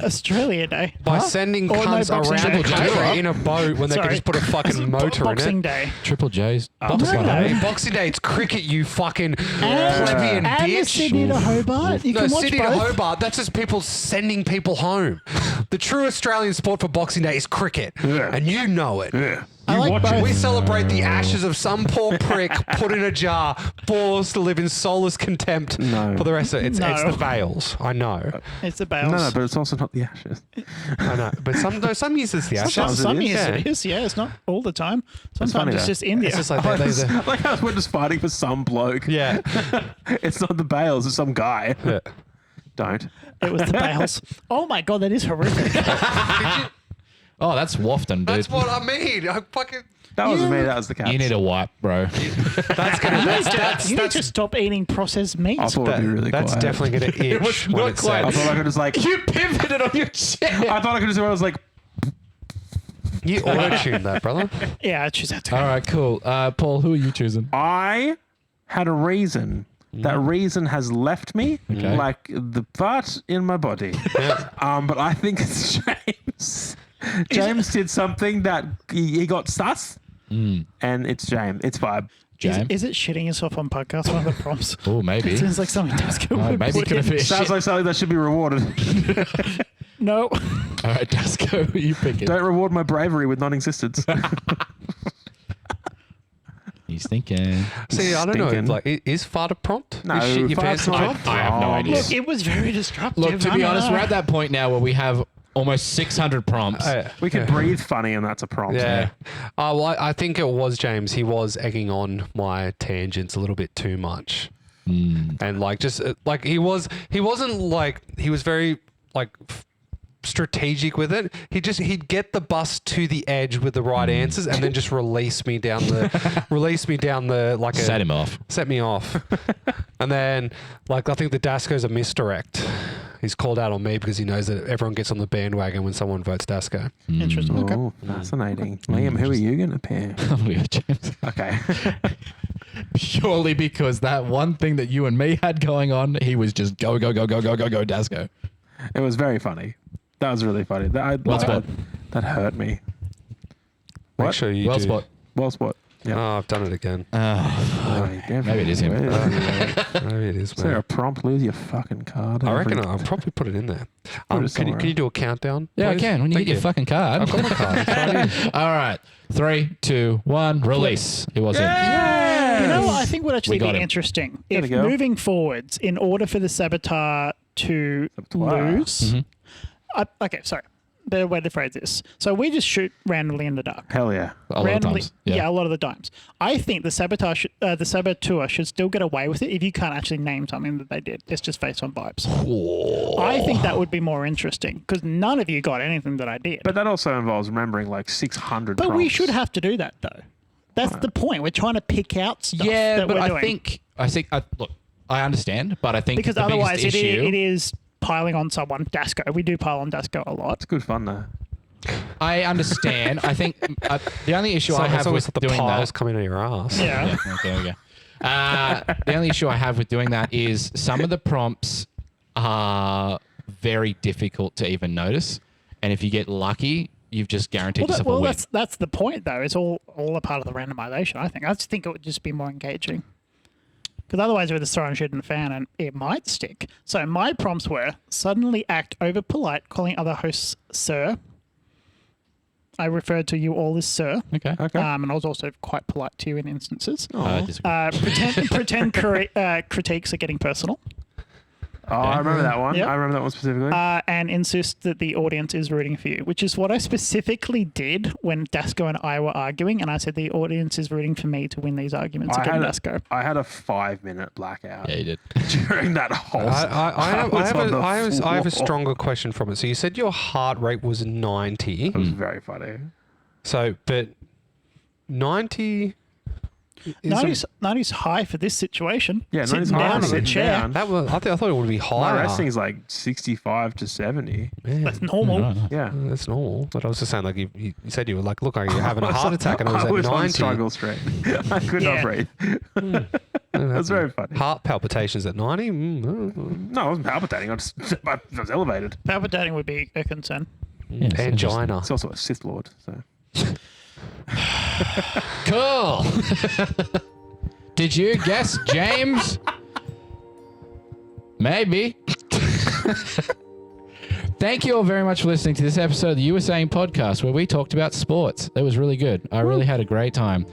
Australia Day. By sending Or no, cunts Boxing around the Day. country in a boat when they could Sorry. just put a fucking motor in Boxing it. Day. Triple J's. Boxing No. Day. Boxing Day, it's cricket, you fucking plebeian And the bitch. Sydney to Hobart. You No, can watch Sydney to both. Hobart, that's just people sending people home. The true Australian sport for Boxing Day is cricket. Yeah. And you know it. Yeah. I like watch both. it. We celebrate the ashes of some poor prick put in a jar, forced to live in soulless contempt No. for the rest of it. It's No. the veils. I know. It's the bales. No, but it's also not the ashes. I know. But some years it's the ashes. Some it is. years Yeah. it is. Yeah, it's not all the time. Sometimes funny it's though. just India. It's just like I they like how we're just fighting for some bloke. yeah. It's not the Bales, it's some guy. Yeah. Don't. It was the bales. Oh my god, that is horrific. Oh, that's wafting, dude. That's what I mean. I fucking. That wasn't me, that was the cat. You need a wipe, bro. That's gonna. You need to stop eating processed meat. I thought it'd be really That's quiet. definitely gonna itch was when not it's quiet. I said. thought I could just like. You pivoted on your chair. I thought I could just. I was like. You auto-tune that, brother. Yeah, I choose that too. All right, cool. Paul, who are you choosing? I had a reason. That reason has left me Okay. like the fart in my body. But I think it's James. James did something that he got sus, and it's James. It's vibe. James? Is it shitting yourself on podcast? One of the prompts. Oh, maybe. It sounds like something Dasko would Maybe put could have in. been. Sounds like something that should be rewarded. No. All right, Dasko, who you picking? Don't reward my bravery with non-existence. He's thinking. See, I don't know. Stinking. Like, is fart a prompt? No, Is shit your fart's pants a not. prompt? I have no idea. Look, it was very disruptive. Look, to I be know. honest, we're at that point now where we have almost 600 prompts. We can breathe funny, and that's a prompt. Yeah. Well, I think it was James. He was egging on my tangents a little bit too much. And like, just like he wasn't like, he was very like strategic with it. He'd get the bus to the edge with the right answers and then just release me down the like a, Set him off. set me off. And then like, I think the Dasko's a misdirect. He's called out on me because he knows that everyone gets on the bandwagon when someone votes Dasko. Interesting. Okay. Oh, fascinating. Liam, who are you going to pair? Oh, yeah, James. Okay. Purely because that one thing that you and me had going on, he was just go, Dasko. It was very funny. That was really funny. Well spot. That hurt me. Make What? sure you Well do. spot. Well spot. Yeah. Oh, I've done it again. Maybe it is him. Maybe it is, Is there a man. prompt? Lose your fucking card. I reckon I'll probably put it in there. it Can somewhere you do a countdown? Yeah, I please? can. When you Thank get your fucking card. I've got my card. It's right here. All right. 3, 2, 1. Release. It was in. You know what? I think would actually We got be him. interesting There if we go. moving forwards, in order for the Saboteur to Saboteur. lose. Okay, sorry. Better way to phrase this. So we just shoot randomly in the dark. Hell yeah. A lot of randomly, times. yeah, a lot of the times. I think the Saboteur should still get away with it if you can't actually name something that they did. It's just based on vibes. I think that would be more interesting because none of you got anything that I did. But that also involves remembering like 600 But we prompts. should have to do that though. That's the point. We're trying to pick out stuff. Yeah, that but we're I doing. think look, I understand, but I think because the otherwise biggest issue, it is piling on someone. Dasco, we do pile on Dasco a lot. It's good fun though. I understand. I think the only issue I have with the doing piles that. coming out of your ass. Yeah. Yeah, okay, there we go. The only issue I have with doing that is some of the prompts are very difficult to even notice, and if you get lucky, you've just guaranteed yourself a win. That's the point, though. It's all a part of the randomization. I just think it would just be more engaging. Because otherwise, we're just throwing shit in the fan, and it might stick. So my prompts were suddenly act over polite, calling other hosts sir. I referred to you all as sir. Okay. And I was also quite polite to you in instances. I disagree. Pretend critiques are getting personal. Oh, I remember that one. Yep. I remember that one specifically. And insist that the audience is rooting for you, which is what I specifically did when Dasco and I were arguing, and I said the audience is rooting for me to win these arguments against Dasco. I had a 5-minute blackout Yeah, you did. during that whole. I have a stronger question from it. So you said your heart rate was 90. It was very funny. So, but 90. isn't- 90's high for this situation. Yeah, Sitting 90's down high, in the sitting chair. down. That was, I thought it would be My higher. resting's like 65 to 70. Man, That's normal. Yeah. that's normal. But I was just saying, like you said, you were like, look, you're having a heart attack, and it was I at was on 90. struggle street. I could Yeah. not breathe. That's very funny. Heart palpitations at 90. No, I wasn't palpitating. I was elevated. Palpitating would be a concern. Yeah, it's Angina. It's also a Sith Lord. So Cool. Did you guess, James? Maybe. Thank you all very much for listening to this episode of the You Were Saying podcast, where we talked about sports. It was really good. I really had a great time.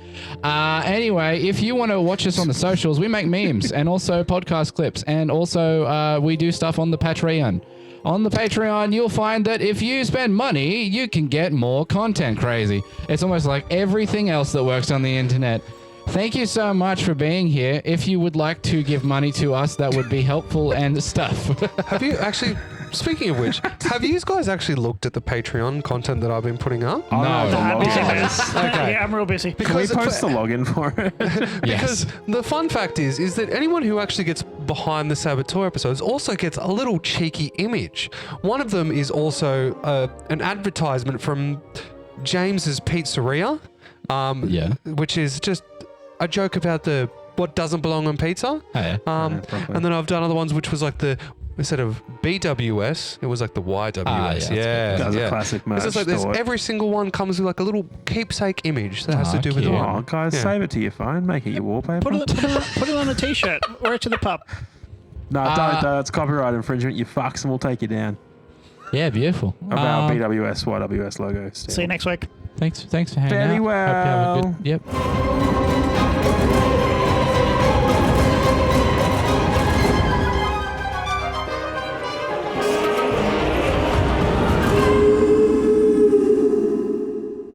Anyway, if you want to watch us on the socials, we make memes and also podcast clips, and also we do stuff on the Patreon. On the Patreon, you'll find that if you spend money, you can get more content. Crazy. It's almost like everything else that works on the internet. Thank you so much for being here. If you would like to give money to us, that would be helpful and stuff. Have you actually, speaking of which, have you guys actually looked at the Patreon content that I've been putting up? No. I'm busy, login. man. Okay. Yeah, I'm real busy. Can we post the login for it? Yes. Because the fun fact is that anyone who actually gets behind the Saboteur episodes also gets a little cheeky image. One of them is also an advertisement from James's Pizzeria, Yeah. which is just a joke about what doesn't belong on pizza. Oh, yeah. probably. And then I've done other ones which was like instead of BWS, it was like the YWS. that's yeah, good. That's a yeah. classic It's just like merch store. every single one comes with like a little keepsake image that has to Oh, do with the cute. one. Oh, guys, Yeah. save it to your phone. Make it your wallpaper. Put it on a t-shirt. Wear it to the pub. No, don't. It's copyright infringement. You fucks, and we'll take you down. Yeah, beautiful. Of our BWS, YWS logo. See you next week. Thanks for hanging Very out. Hope you have a well. good. Yep.